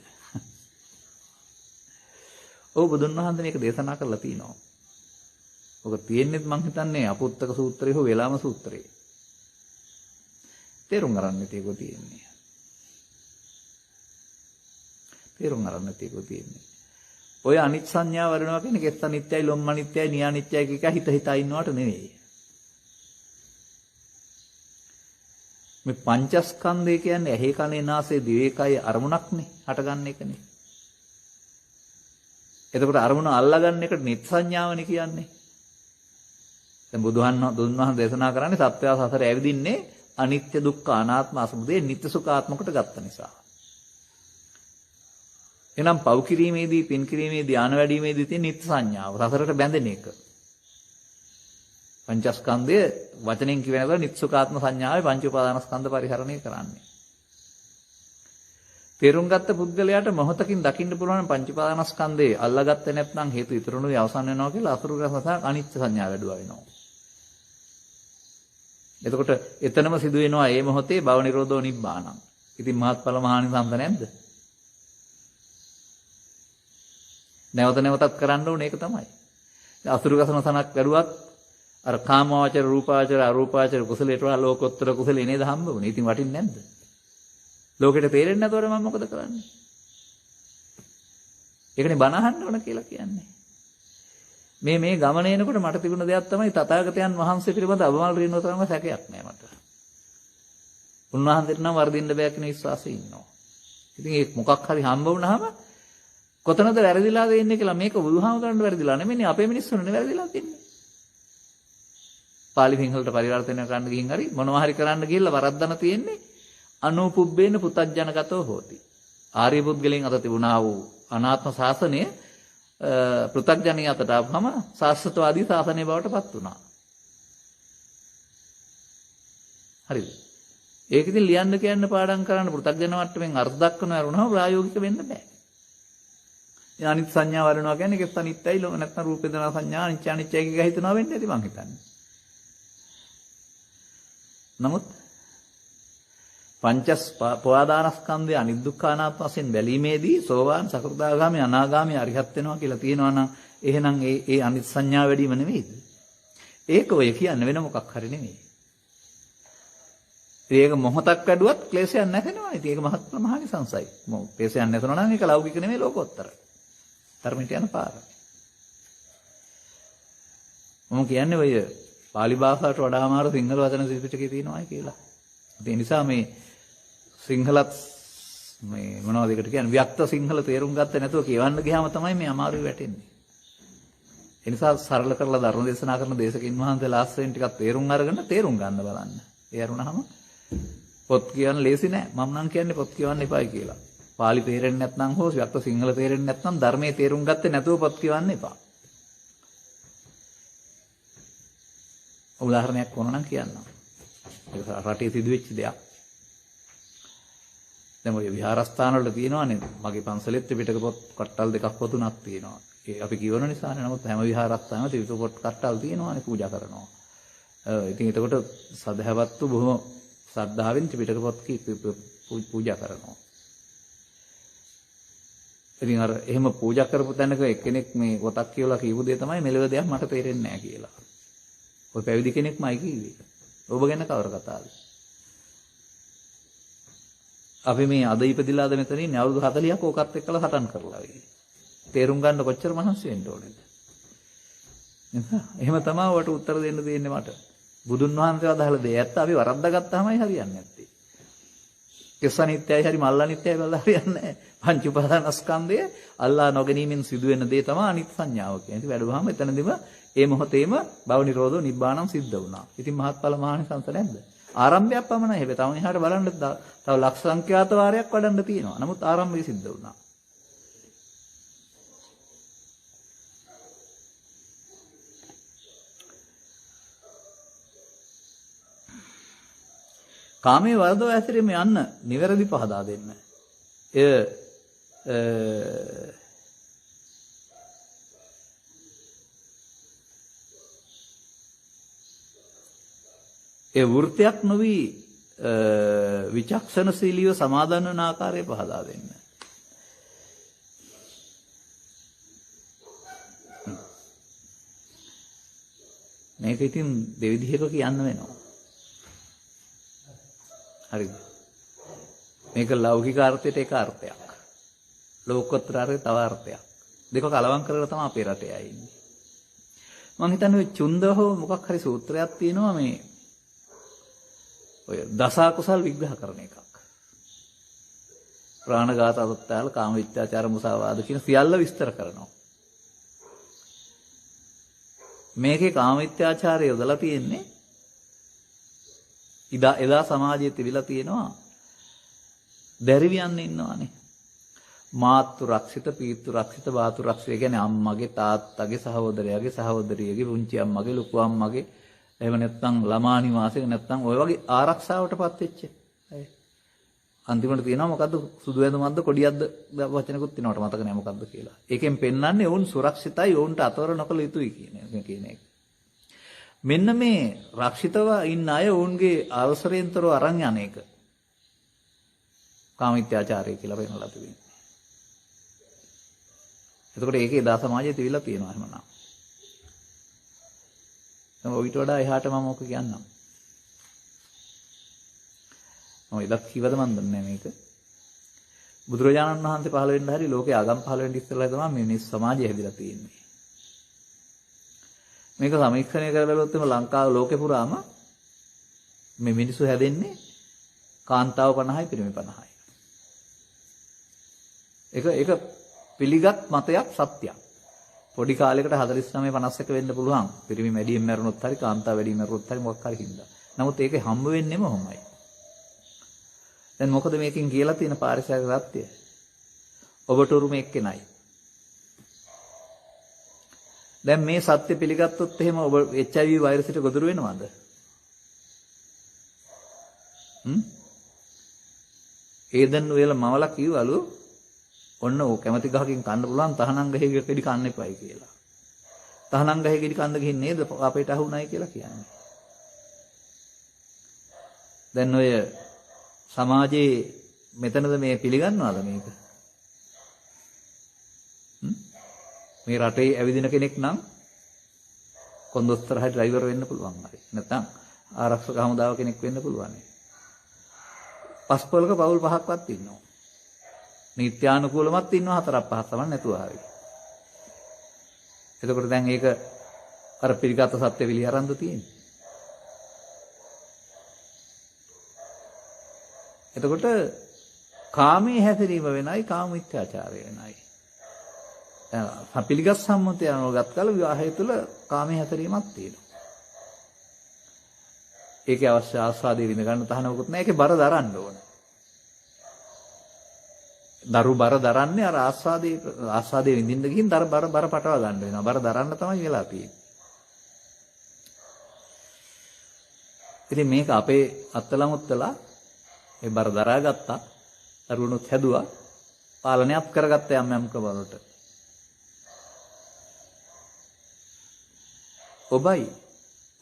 ඔව් බුදුන් වහන්සේ මේක දේශනා කරලා තිනවා. ඔක තියෙන්නේ මං හිතන්නේ අපුත්තක සූත්‍රයේ හෝ වේලාම සූත්‍රයේ. තේරුම් ගන්න තියෙක තියෙන්නේ. තේරුම් ගන්න තියෙක තියෙන්නේ. ඔය අනිත් සංඥා වරනවා කියන්නේ කෙස් අනිත්‍යයි, ලොම් අනිත්‍යයි, නිය අනිත්‍යයි කිය හිත හිතා ඉන්නවට නෙවෙයි. මේ පංචස්කන්ධය කියන්නේ ඇහි කනේ නාසයේ දිවේ කය අරමුණක්නේ හටගන්න එකනේ. එතකොට අරමුණ අල්ලගන්න එකට නිත් සංඥාවනේ කියන්නේ. දැන් බුදුන් දේශනා කරන්නේ සත්‍යය සසර ඇවිදින්නේ අනිත්‍ය දුක්ඛ අනාත්ම අසමුදය නිත්‍ය සුඛාත්මකට ගත්ත නිසා. එනම් පව් කිරීමේදී පින් කිරීමේදී ධානය වැඩිීමේදී තියෙන නිත්‍ය සංඥාව සසරට බැඳෙන එක. පංචස්කන්ධය වචනෙන් කියවෙනකොට නිත්‍ය සුඛාත්ම සංඥාවේ පංච උපාදානස්කන්ධ පරිහරණය කරන්නේ. තේරුම් ගත්ත පුද්ගලයාට මොහොතකින් දකින්න පුළුවන් පංච උපාදානස්කන්ධේ අල්ලාගත්තේ නැත්නම් හේතු ඉතුරුනුයි අවසන් වෙනවා කියලා අසුරු ගසස අනිත්‍ය සංඥාව වැඩුවා වෙනවා. එතකොට එතනම සිදු වෙනවා මේ මොහොතේ භව නිරෝධෝ නිබ්බානං. ඉතින් මහත්ඵල මහානිසංස නැද්ද? නැවත නැවතත් කරන්න ඕනේ ඒක තමයි. අසුරු ගසන සනක් වැඩුවත් අර කාමාවචර රූපාවචර අරූපාවචර කුසලයට වඩා ලෝකෝත්තර කුසලේ නේද හම්බ වුනේ. ඉතින් වටින්නේ නැද්ද? ලෝකෙට තේරෙන්නේ නැතවර මම මොකද කරන්නේ? ඒකනේ බණ අහන්න ඕන කියලා කියන්නේ. මේ ගමන එනකොට මට තිබුණ දෙයක් තමයි තථාගතයන් වහන්සේ පිළිබඳ අවමල් රිනව තරම සැකයක් නෑ මට. උන්වහන්සේට නම් වර්ධින්න බෑ කියන විශ්වාසය ඉන්නවා. ඉතින් ඒක මොකක් හරි හම්බ වුණාම කොතනද වැරදිලා දෙන්නේ කියලා මේක බුදුහාමුදුරන්ට වැරදිලා නෙමෙයි අපේ මිනිස්සුන්ට වැරදිලා තින්නේ. පාලි සිංහලට පරිවර්තනය කරන්න ගිහින් හරි මොනවා හරි කරන්න ගිහිල්ලා වරද්දන තියෙන්නේ අනුපුබ්බේන පුතග්ජනගතෝ හෝති. ආර්ය පුද්ගලයන් අත තිබුණා වූ අනාත්ම ශාසනය පෘථග්ජනී අතට ආවම සාස්ත්‍රවාදී ශාසනය බවට පත් වුණා. හරිද? ඒක ඉතින් ලියන්න කියන්න පාඩම් කරන්න පෘථග්ජන මට්ටමින් අර්ථ දක්වන වරුණාම ප්‍රායෝගික වෙන්න බෑ. ඒ අනිත් සංඥා වරනවා කියන්නේ කෙස් අනිත්‍යයි ලෝක නැත්නම් රූප වේදනා සංඥා අනිත්‍ය අනිත්‍යයි කියලා හිතනවා වෙන්නේ නැති මං හිතන්නේ. නමුත් පංචස් පවාදානස්කන්ධය අනිදුක්ඛානාත්ම වශයෙන් බැලීමේදී සෝවාන් සකෘදාගාමි අනාගාමි අරිහත් වෙනවා කියලා තියෙනවා නම් එහෙනම් ඒ අනිත් සංඥා වැඩිම නෙවෙයිද? ඒක ඔය කියන්නේ වෙන මොකක් හරි නෙවෙයි. ඒක මොහොතක් වැඩුවත් ක්ලේශයක් නැතෙනවා. ඉතින් ඒක මහත් මහානිසංසයි. ක්ලේශයක් නැතනවා නම් ඒක ලෞකික නෙවෙයි ලෝකෝත්තර. ධර්මයට යන පාර. මම කියන්නේ ඔය පාලි භාෂාවට වඩා අමාරු සිංහල වචන ත්‍රිපිටකේ තියෙනවායි කියලා. ඒ නිසා මේ සිංහලත් මේ මොනවද ඒකට කියන්නේ ව්‍යක්ත සිංහල තේරුම් ගත්තේ නැතුව කියවන්න ගියාම තමයි මේ අමාරුයි වැටෙන්නේ. ඒ නිසා සරල කරලා ධර්ම දේශනා කරන දේශකින් වහන්සේලා ආශ්‍රයෙන් ටිකක් තේරුම් අරගෙන තේරුම් ගන්න බලන්න. ඒ අරුණාම පොත් කියවන්න ලේසි නෑ. මම නම් කියන්නේ පොත් කියවන්න එපායි කියලා. පාලි තේරෙන්නේ නැත්නම් හෝ ව්‍යක්ත සිංහල තේරෙන්නේ නැත්නම් ධර්මයේ තේරුම් ගත්තේ නැතුව පොත් කියවන්න එපා. උදාහරණයක් වුණා නම් කියන්නම්. ඒක රටේ සිදුවෙච්ච දෙයක්. දැන් ඔය විහාරස්ථාන වල තියෙනවානේ මගේ පන්සලෙත් ත්‍රිපිටක පොත් කට්ටල් දෙකක් පොතුණක් තියෙනවා. ඒ අපි කියවන නිසානේ. නමුත් හැම විහාරස්ථානෙම ත්‍රිපිටක පොත් කට්ටල් තියෙනවානේ පූජා කරනවා. ඉතින් එතකොට සදහැවත්තු බොහොම ශ්‍රද්ධාවෙන් ත්‍රිපිටක පොත් පූජා කරනවා. ඉතින් අර එහෙම පූජා කරපු තැනක එක්කෙනෙක් මේ පොතක් කියවලා කියපු දේ තමයි මෙලව දෙයක් මට තේරෙන්නේ නැහැ කියලා. ඔය පැවිදි කෙනෙක්මයි කිව්වේ. ඔබ ගැන කවර කතාවද? අපි මේ අද ඉපදිලාද මෙතන ඉන්නේ අවුරුදු 40ක් ඕකත් එක්කලා සටන් කරලා වෙයි. තේරුම් ගන්න කොච්චර මහන්සි වෙන්න ඕනේද? එහෙම තමයි ඔයාලට උත්තර දෙන්න දෙන්නේ මට. බුදුන් වහන්සේ අදහලා දෙය ඇත්ත අපි වරද්දාගත්තාමයි හරියන්නේ නැත්තේ. කෙස් අනිත්‍යයි හරි මල් අනිත්‍යයි බලලා හරියන්නේ නැහැ. පංච උපාදානස්කන්ධය අල්ලා නොගැනීමෙන් සිදුවෙන දේ තමයි අනිත්‍ය සංඥාව කියන්නේ. ඉතින් වැඩුවාම එතනදිම ඒ මොහොතේම භව නිරෝධෝ නිබ්බාණම් සිද්ධ වුණා. ඉතින් මහත්ඵල මහානිසංස නැද්ද? ආරම්භයක් පමණයි. හැබැයි තව එහාට බලන්න තව ලක්ෂ සංඛ්‍යාත වාරයක් වඩන්න තියෙනවා. නමුත් ආරම්භය සිද්ධ වුණා. කාමයේ වර්ධව ඇසිරීම යන්න නිවැරදි පහදා දෙන්න. ඒ වෘත්තයක් නොවි විචක්ෂණශීලීව සමාදන් වන ආකාරය පහදා දෙන්න. මේක ඉතින් දෙවිදිහක කියන්න වෙනවා. හරිද? මේක ලෞකික අර්ථයට එක අර්ථයක්. ලෝකෝත්තර අර්ථයට තව අර්ථයක්. දෙක කලවම් කරලා තමයි අපේ රටේ අය ඉන්නේ. මම හිතන්නේ චුන්දහෝ මොකක් හරි සූත්‍රයක් තියෙනවා මේ ඔය දසකුසල් විග්‍රහ කරන එකක්. ප්‍රාණඝාත, අදත්තාල, කාම විත්‍යාචාර, මුසාවාද කියන සියල්ල විස්තර කරනවා. මේකේ කාම විත්‍යාචාරය යොදලා තියෙන්නේ එදා සමාජයේ තිබිලා තියෙනවා දැරිවියන් ඉන්නවානේ. මාතු රක්ෂිත, පීතු රක්ෂිත, වාතු රක්ෂිත කියන්නේ අම්මගේ, තාත්තගේ, සහෝදරයාගේ, සහෝදරියගේ, පුංචි අම්මගේ, ලොකු අම්මගේ, එහෙම නැත්නම් ළමා නිවාසයක නැත්නම් ඔය වගේ ආරක්ෂාවටපත් වෙච්ච අය. අන්තිමට තියෙනවා මොකද්ද සුදු ඇඳුමක්ද කොඩියක්ද වචනකුත් තියෙනවට මතක නැහැ මොකද්ද කියලා. ඒකෙන් පෙන්වන්නේ ඔවුන් සුරක්ෂිතයි, ඔවුන්ට අතවර නොකළ යුතුයි කියන එක. මෙන්න මේ රක්ෂිතව ඉන්න අය ඔවුන්ගේ අවසරයෙන්තරව අරන් යන එක කාමීත්‍යාචාරය කියලා පෙන්නලා තිබෙනවා. එතකොට ඒකේ දා සමාජයේ තිබිලා තියෙනවා එහෙමනම්. දැන් ඔයිට වඩා එහාට මම මොකක් කියන්නම්. මම ඉදක් කිව්වද මන් දන්නේ මේක. බුදුරජාණන් වහන්සේ පහළ වෙන්න හරි ලෝකේ ආගම් පහළ වෙන්න ඉස්සෙල්ලා තමයි මේ මිනිස් සමාජය හැදිලා තියෙන්නේ. මේක සමීක්ෂණය කරලා බලුවොත් එම ලංකාව ලෝකේ පුරාම මේ මිනිස්සු හැදෙන්නේ කාන්තාව 50යි පිරිමි 50යි. ඒක පිළිගත් මතයක් සත්‍යයක්. පොඩි කාලයකට 49 51 වෙන්න පුළුවන්. පිරිමි මැඩියෙන් මැරුණොත් හරි කාන්තාව වැඩියෙන් මැරුණොත් හරි මොකක් හරි හින්දා. නමුත් ඒකේ හම්බ වෙන්නේම ඔහොමයි. දැන් මොකද මේකෙන් කියලා තියෙන පාරිසරික සත්‍යය? ඔබට උරුම එක්කෙනයි. දැන් මේ සත්‍ය පිළිගත්තොත් එහෙම ඔබ HIV වෛරසයට ගොදුරු වෙනවද? ඒදන් වේල මවලා කිව්වලු ඔන්න ඕ කැමැති ගහකින් කන්න පුළුවන් තහනම් ගහේ ගෙඩි කන්න එපයි කියලා. තහනම් ගහේ ගෙඩි කන්න ගිහින් නේද අපේට අහුණයි කියලා කියන්නේ. දැන් ඔය සමාජයේ මෙතනද මේ පිළිගන්නවද මේක? මේ රටේ ඇවිදින කෙනෙක් නම් කොන්දොස්තර හරි ඩ්‍රයිවර් වෙන්න පුළුවන් හරි. නැත්නම් ආරක්ෂක හමුදාව කෙනෙක් වෙන්න පුළුවන්. පස්පොලක පවුල් පහක්වත් ඉන්නවා. නිත්‍යානුකූලමත් ඉන්නවා 4 5 තමයි නැතුව හරි. එතකොට දැන් ඒක අර පිළිගත් සත්‍ය විලිහරන්ද තියෙන්නේ. එතකොට කාමයේ හැසිරීම වෙනයි කාම මිත්‍යාචාරය වෙනයි. පිළිගත් සම්මතය අනුගත කල විවාහය තුළ කාමයේ හැසිරීමක් තියෙනවා. ඒකේ අවශ්‍ය ආස්වාදයේ විඳ ගන්න තහනමකුත් නැහැ. ඒකේ බර දරන්න ඕන. දරු බර දරන්නේ අර ආස්වාදයේ විඳින්න ගිහින් බර පටව ගන්න වෙනවා. බර දරන්න තමයි වෙලා තියෙන්නේ. ඉතින් මේක අපේ අත්තලමුත්තලා ඒ බර දරාගත්තා. දරුවනුත් හැදුවා. පාලනයත් කරගත්ත යම් ක්‍රමවලට. ඔබයි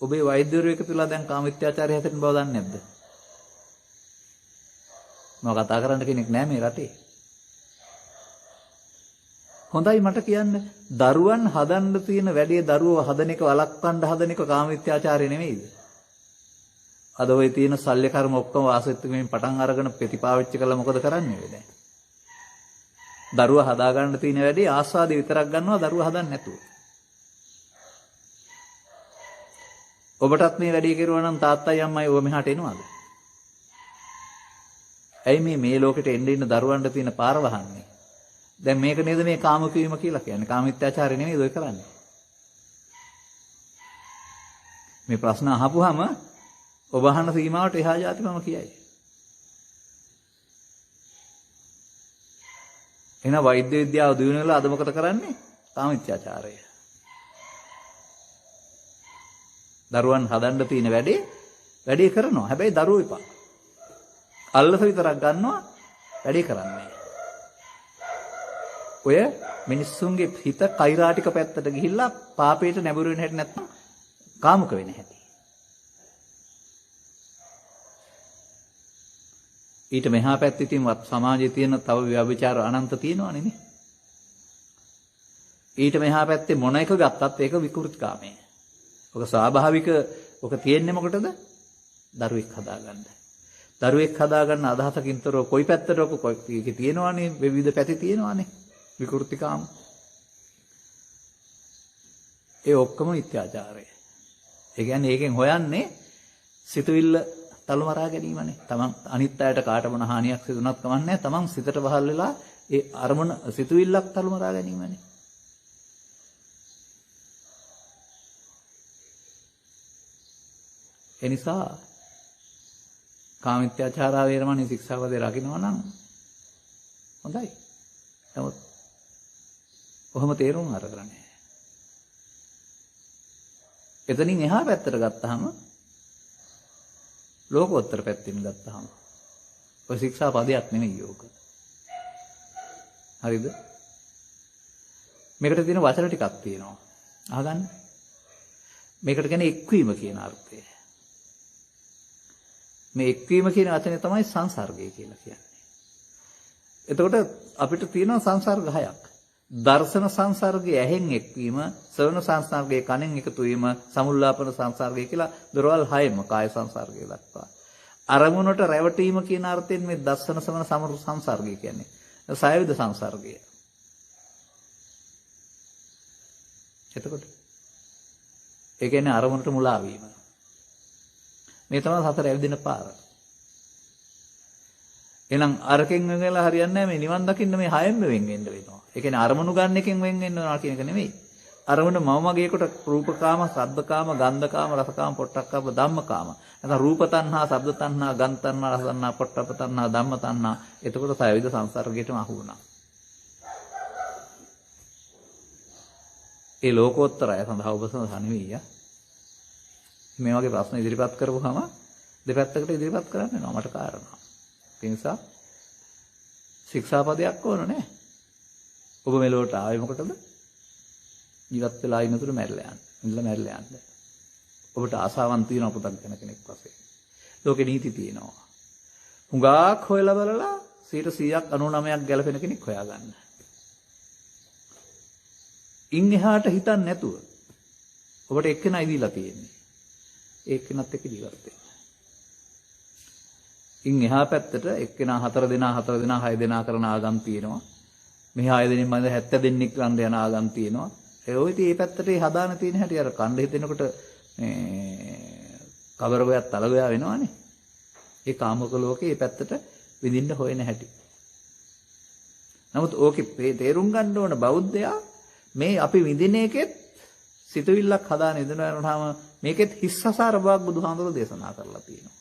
ඔබේ වෛද්‍යවරු එකතුලා දැන් කාමීත්‍යාචාරය හැදෙන්න බව දන්නේ නැද්ද? මම කතා කරන්න කෙනෙක් නැහැ මේ රටේ. හොඳයි මට කියන්න දරුවන් හදන්න තියෙන වැඩේ දරුවෝ හදන එක වළක්වන්න හදන එක කාමීත්‍යාචාරය නෙමෙයිද? අද ඔය තියෙන සල්ලි කර්ම ඔක්කොම වාසෙත්තුමින් පටන් අරගෙන ප්‍රතිපාවිච්චි කළා මොකද කරන්නේ වෙන්නේ? දරුවා හදා ගන්න තියෙන වැඩේ ආස්වාදේ විතරක් ගන්නවා දරුවා හදන්න නැතුව. ඔබටත් මේ වැඩේ කරුවා නම් තාත්තයි අම්මයි ඔබ මෙහාට එනවද? ඇයි මේ ලෝකෙට එන්න ඉන්න දරුවන්ට තියෙන පාර වහන්නේ? දැන් මේක නේද මේ කාම කිවීම කියලා කියන්නේ. කාමීත්‍යාචාරය නෙමෙයි ඔය කරන්නේ. මේ ප්‍රශ්න අහපුවාම ඔබ අහන සීමාවට එහා જાති මම කියයි. එහෙනම් වෛද්‍ය විද්‍යාව දිනු වෙලා අද මොකද කරන්නේ? කාමීත්‍යාචාරය. දරුවන් හදන්න තියෙන වැඩේ කරනවා. හැබැයි දරුවෝ එපා. අල්ලස විතරක් ගන්නවා වැඩේ කරන්නේ. ඔය මිනිස්සුන්ගේ හිත කෛරාටික පැත්තට ගිහිල්ලා පාපයට නැඹුරු වෙන හැටි නැත්නම් කාමුක වෙන හැටි. ඊට මෙහා පැත්තේ තියෙන සමාජයේ තියෙන තව ව්‍යභිචාර අනන්ත තියෙනවනේ නේ. ඊට මෙහා පැත්තේ මොන එක ගත්තත් ඒක විකෘතිකාමය. ඔක ස්වාභාවික ඔක තියෙන්නේ මොකටද? දරුවෙක් හදාගන්න. දරුවෙක් හදාගන්න අදහසකින් තොරව කොයි පැත්තට ඔක ඒකේ තියෙනවනේ විවිධ පැති තියෙනවනේ විකෘතිකාම. ඒ ඔක්කොම මිත්‍යාචාරය. ඒ කියන්නේ ඒකෙන් හොයන්නේ සිතුවිල්ල තලමරා ගැනීමනේ. තමන් අනිත් අයට කාට මොන හානියක් සිදුනත් කමක් නැහැ. තමන් සිතට වහල් වෙලා ඒ අරමුණ සිතුවිල්ලක් තලමරා ගැනීමනේ. ඒ නිසා කාමීත්‍යාචාර වේරමණී ශික්ෂාපදේ රකින්නවා නම් හොඳයි. නමුත් කොහොම තේරුම් අරගන්නේ? එතනින් එහා පැත්තට ගත්තාම ලෝකෝත්තර පැත්තෙන් ගත්තාම ඔය ශික්ෂාපදයක් නෙමෙයි යෝග. හරිද? මේකට තියෙන වචන ටිකක් තියෙනවා. අහගන්න. මේකට කියන්නේ එක්වීම කියන අර්ථය. මේ එක්වීම කියන වචනේ තමයි සංසර්ගය කියලා කියන්නේ. එතකොට අපිට තියෙනවා සංසර්ග 6ක්. දර්ශන සංසර්ගයේ ඇහෙන් එක්වීම, ශ්‍රවණ සංසර්ගයේ කනෙන් එකතු වීම, සමුල්ලාපන සංසර්ගය කියලා දොරවල් 6ම කාය සංසර්ගය දක්වා. අරමුණට රැවටීම කියන අර්ථයෙන් මේ දර්ශන ශ්‍රවණ සමරු සංසර්ගය කියන්නේ. සයවිද සංසර්ගය. එතකොට ඒ කියන්නේ අරමුණට මුලා වීම. මේ තමයි හතර ඇවිදින පාර. එහෙනම් අරකින් වෙන වෙලා හරියන්නේ නැහැ. මේ නිවන් දකින්න මේ හයෙන්ම වෙන් වෙන්න වෙනවා. ඒ කියන්නේ අරමුණු ගන්න එකෙන් වෙන් වෙනවා කියන එක නෙමෙයි. අරමුණ මම මගේකට රූපකාම, ශබ්දකාම, ගන්ධකාම, රසකාම, පොට්ටක්කාම, ධම්මකාම. නැත්නම් රූප තණ්හා, ශබ්ද තණ්හා, ගන්ධ තණ්හා, රස තණ්හා, පොට්ටප්ප තණ්හා, ධම්ම තණ්හා. එතකොට සයවිද සංසර්ගයටම අහු වුණා. ඒ ලෝකෝත්තරය සඳහා ඔබ සඳහා නෙවෙයි. මේ වගේ ප්‍රශ්න ඉදිරිපත් කරපුවාම දෙපැත්තකට ඉදිරිපත් කරන්න වෙනවා මට කාරණා. ඒ නිසා ශික්ෂාපදයක් ඕන නැහැ. ඔබ මෙලොවට ආවේ මොකටද? ජීවත් වෙලා ඉන්නතුරු මැරිලා යන්න. ඉඳලා මැරිලා යන්න. ඔබට ආසාවන් තියෙන පුතක් ගැන කෙනෙක් වශයෙන්. ලෝකේ නීති තියෙනවා. හුඟක් හොයලා බලලා 100ක් 99ක් ගැලපෙන කෙනෙක් හොයාගන්න. ඉන් එහාට හිතන්නේ නැතුව ඔබට එක්කෙනයි දීලා තියෙන්නේ. එක්කෙනත් එක්ක ජීවත් වෙන්න. ඉන් එහා පැත්තට එක්කෙනා 4 දෙනා 6 දෙනා කරන ආගම් තියෙනවා. මේ 6 දෙනෙන් මම 70 දෙනෙක් ගන්න යන ආගම් තියෙනවා. ඒ ඔය ඉතින් මේ පැත්තට හදාන තියෙන හැටි අර කණ්ඩ හිතෙනකොට මේ කබරගොයක් තලගොයා වෙනවනේ. ඒ කාමක ලෝකේ මේ පැත්තට විඳින්න හොයන හැටි. නමුත් ඕකේ තේරුම් ගන්න ඕන බෞද්ධයා මේ අපි විඳින එකෙත් සිතුවිල්ලක් හදාන ඉදනවනම මේකෙත් හිස්සසාර බවක් බුදුහාමුදුරුවෝ දේශනා කරලා තියෙනවා.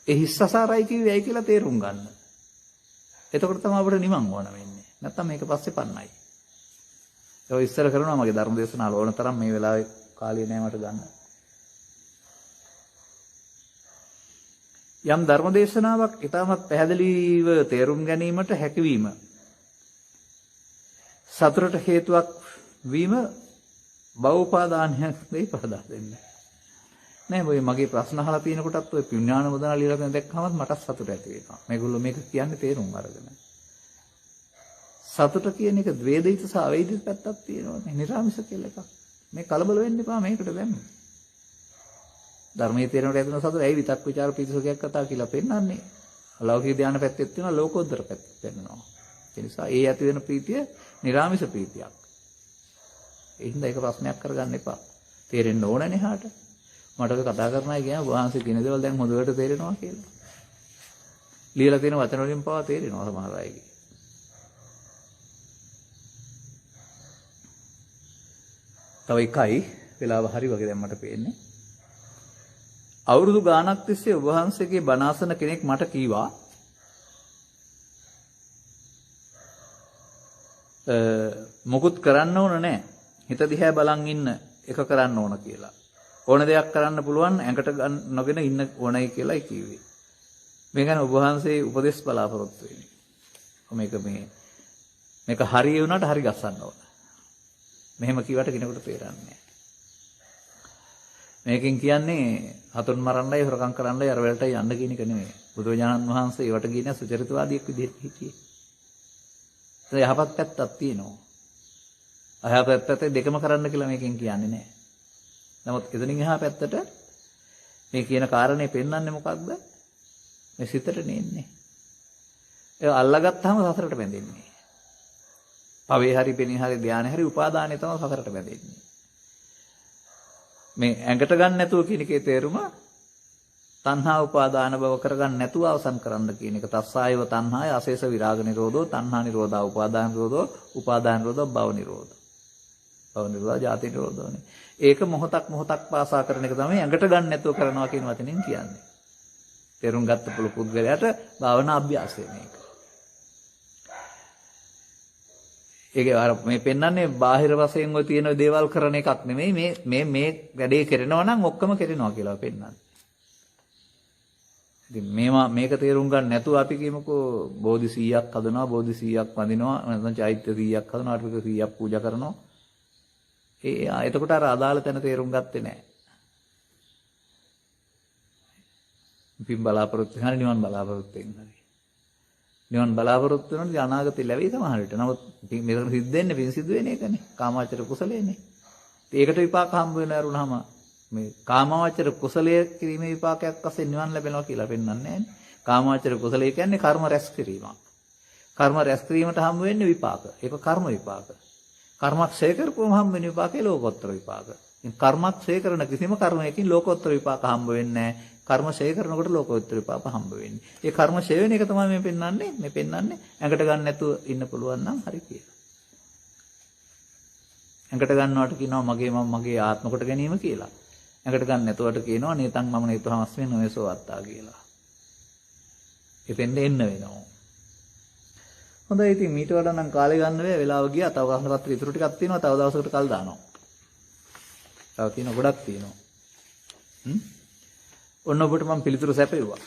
ඒ හිස්සසාරයි කිව්වේ ඇයි කියලා තේරුම් ගන්න. එතකොට තමයි අපිට නිවන් ඕන වෙන්නේ. නැත්තම් මේක පස්සේ පන්නයි. ඒක ඉස්සර කරනවා මගේ ධර්ම දේශනාවල ඕන තරම් මේ වෙලාවේ කාලය නෑ මට ගන්න. යම් ධර්ම දේශනාවක් ඊටමත් පැහැදිලිව තේරුම් ගැනීමට හැකියවීම සතරට හේතුවක් වීම බවෝපාදානයක් දෙයි පහදා දෙන්නේ. නෑ ඔය මගේ ප්‍රශ්න අහලා තියෙනකොටත් ඔය පුණ්‍යාන වදනා ලියලා තියෙන දැක්කමත් මටත් සතුට ඇති වෙනවා. මේගොල්ලෝ මේක කියන්නේ තේරුම් අරගෙන. සතුට කියන එක ද්වේදිත සහ අවේදිත පැත්තක් තියෙනවා. නිර්ාමිෂ කියලා එකක්. මේ කලබල වෙන්න එපා මේකට දැම්ම. ධර්මයේ තේරෙනට ඇතුළත සතුට ඇයි විතක් ਵਿਚාර පිසුකයක් කතා කියලා පෙන්නන්නේ. ලෞකික ධාන පැත්තෙත් තියෙනවා ලෝකෝත්තර පැත්තෙත් පෙන්නනවා. ඒ නිසා ඒ ඇති වෙන ප්‍රීතිය නිර්ාමිෂ ප්‍රීතියක්. ඒ හින්දා ඒක ප්‍රශ්නයක් කරගන්න එපා. තේරෙන්න ඕනනේ හාට. මට ඔය කතා කරන අය කියනවා වහන්සේ කියන දේවල් දැන් හොඳට තේරෙනවා කියලා. ලියලා තියෙන වචන වලින් පවා තේරෙනවා සමහර අයගේ. තව එකයි වෙලාව හරි වගේ දැන් මට පේන්නේ. අවුරුදු ගාණක් තිස්සේ ඔබ වහන්සේගේ බණ අසන කෙනෙක් මට කීවා මොකුත් කරන්න ඕන නැහැ. හිත දිහා බලන් ඉන්න එක කරන්න ඕන කියලා. ඕන දෙයක් කරන්න පුළුවන් ඇඟට නොගෙන ඉන්න ඕනයි කියලායි කිව්වේ. මේ ගැන ඔබ වහන්සේ උපදෙස් බලාපොරොත්තු වෙන්නේ. මේක හරිය වුණාට හරි ගස්සන්න ඕන. මෙහෙම කිව්වට කෙනෙකුට තේරෙන්නේ නැහැ. මේකෙන් කියන්නේ හතුන් මරන්නයි හොරකම් කරන්නයි අර වලට යන්න කියන එක නෙමෙයි. බුදුරජාණන් වහන්සේ ඒවට කියන්නේ සුචරිතවාදියෙක් විදිහට හිටියේ. ඒ යහපත් පැත්තක් තියෙනවා. අයහපත් පැත්ත දෙකම කරන්න කියලා මේකෙන් කියන්නේ නැහැ. නමුත් එතනින් එහා පැත්තට මේ කියන කාරණේ පෙන්වන්නේ මොකක්ද? මේ සිතට නෙන්නේ. ඒ අල්ලගත්තාම සසරට බැඳෙන්නේ. පවේ හරි පෙනේ හරි ධානය හරි උපාදානය තමයි සසරට බැඳෙන්නේ. මේ ඇඟට ගන්න නැතුව කියන එකේ තේරුම තණ්හා උපාදාන භව කරගන්න නැතුව අවසන් කරන්න කියන එක. තස්සායව තණ්හාය අශේෂ විරාග නිරෝධෝ තණ්හා නිරෝධා උපාදාන නිරෝධෝ උපාදාන නිරෝධෝ භව නිරෝධෝ. භව නිරෝධා ජාති නිරෝධෝනේ. ඒක මොහොතක් පාසා කරන එක තමයි ඇඟට ගන්න නැතුව කරනවා කියන වචනෙන් කියන්නේ. තේරුම් ගත්ත පුළු පුද්ගලයාට භාවනා අභ්‍යාසය මේක. ඒක අර මේ පෙන්වන්නේ බාහිර වශයෙන් ඔය තියෙන දේවල් කරන එකක් නෙමෙයි මේ වැඩේ කරනවා නම් ඔක්කොම කරනවා කියලා පෙන්වන්නේ. ඉතින් මේක තේරුම් ගන්න නැතුව අපි කියමුකෝ බෝධි 100ක් හදනවා බෝධි 100ක් වඳිනවා නැත්නම් චෛත්‍ය 100ක් හදනවා අටවික 100ක් පූජා කරනවා. එතකොට අර අදාළ තැන තේරුම් ගත්තේ නැහැ. පින් බලාපොරොත්තු වෙන නිවන් බලාපොරොත්තු වෙනවා. නිවන් බලාපොරොත්තු වෙනොත් අනාගතේ ලැබෙයි සමහර විට. නමුත් මෙතන සිද්ධ වෙන්නේ පින් සිද්ධ වෙන එකනේ. කාමාවචර කුසලයේනේ. ඒකට විපාක හම්බ වෙන ඇරුණාම මේ කාමාවචර කුසලයේ කිරීමේ විපාකයක් වශයෙන් නිවන් ලැබෙනවා කියලා පෙන්වන්නේ නැහැ. කාමාවචර කුසලයේ කියන්නේ කර්ම රැස් කිරීමක්. කර්ම රැස් කිරීමට හම්බ වෙන්නේ විපාක. ඒක කර්ම විපාක. කර්මක්ෂය කරපුවම හම්බ වෙන විපාකේ ලෝකෝත්තර විපාක. ඉතින් කර්මක්ෂය කරන කිසිම කර්මයකින් ලෝකෝත්තර විපාක හම්බ වෙන්නේ නැහැ. කර්ම ඡය කරනකොට ලෝකෝත්තර විපාක හම්බ වෙන්නේ. ඒ කර්ම ඡය වෙන එක තමයි මේ පෙන්වන්නේ. මේ පෙන්වන්නේ ඇඟට ගන්න නැතුව ඉන්න පුළුවන් නම් හරි කියලා. ඇඟට ගන්නවට කියනවා මගේ ආත්ම කොට ගැනීම කියලා. ඇඟට ගන්න නැතුවට කියනවා නේතං මම නේතහමස්මෙන් නොයසෝ වත්තා කියලා. එතෙන්ද එන්න වෙනවා. හොඳයි ඉතින් මීට වඩා නම් කාලේ ගන්න වෙලාව ගියා. තව ප්‍රශ්න ඉතුරු ටිකක් තියෙනවා. තව දවසකට කල් දානවා. තව තියෙන ගොඩක් තියෙනවා. ඔන්න ඔබට මම පිළිතුරු සැපෙව්වා.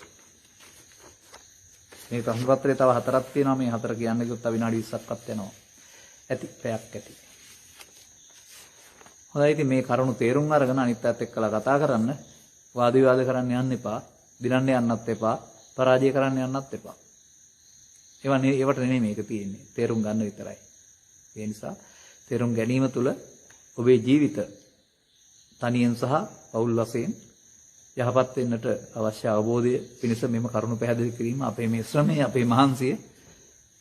මේ ප්‍රශ්න පත්‍රයේ තව 4ක් තියෙනවා. මේ 4 කියන්න ගියොත් තව විනාඩි 20ක්වත් යනවා. ඇති පැයක් ඇති. හොඳයි ඉතින් මේ කරුණු තේරුම් අරගෙන අනිත් පැත්ත එක්කලා කතා කරන්න. වාද විවාද කරන්න යන්න එපා. දිනන්න යන්නත් එපා. පරාජය කරන්න යන්නත් එපා. ඒවට නෙමෙයි මේක තියෙන්නේ. තේරුම් ගන්න විතරයි. ඒ නිසා තේරුම් ගැනීම තුළ ඔබේ ජීවිත තනියෙන් සහ පෞල් වශයෙන් යහපත් වෙන්නට අවශ්‍ය අවබෝධය පිණිස මෙම කරුණු පැහැදිලි කිරීම අපේ මේ ශ්‍රමය අපේ මහන්සිය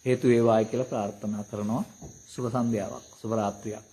හේතු වේවායි කියලා ප්‍රාර්ථනා කරනවා. සුබ සන්ධ්‍යාවක් සුබ රාත්‍රියක්.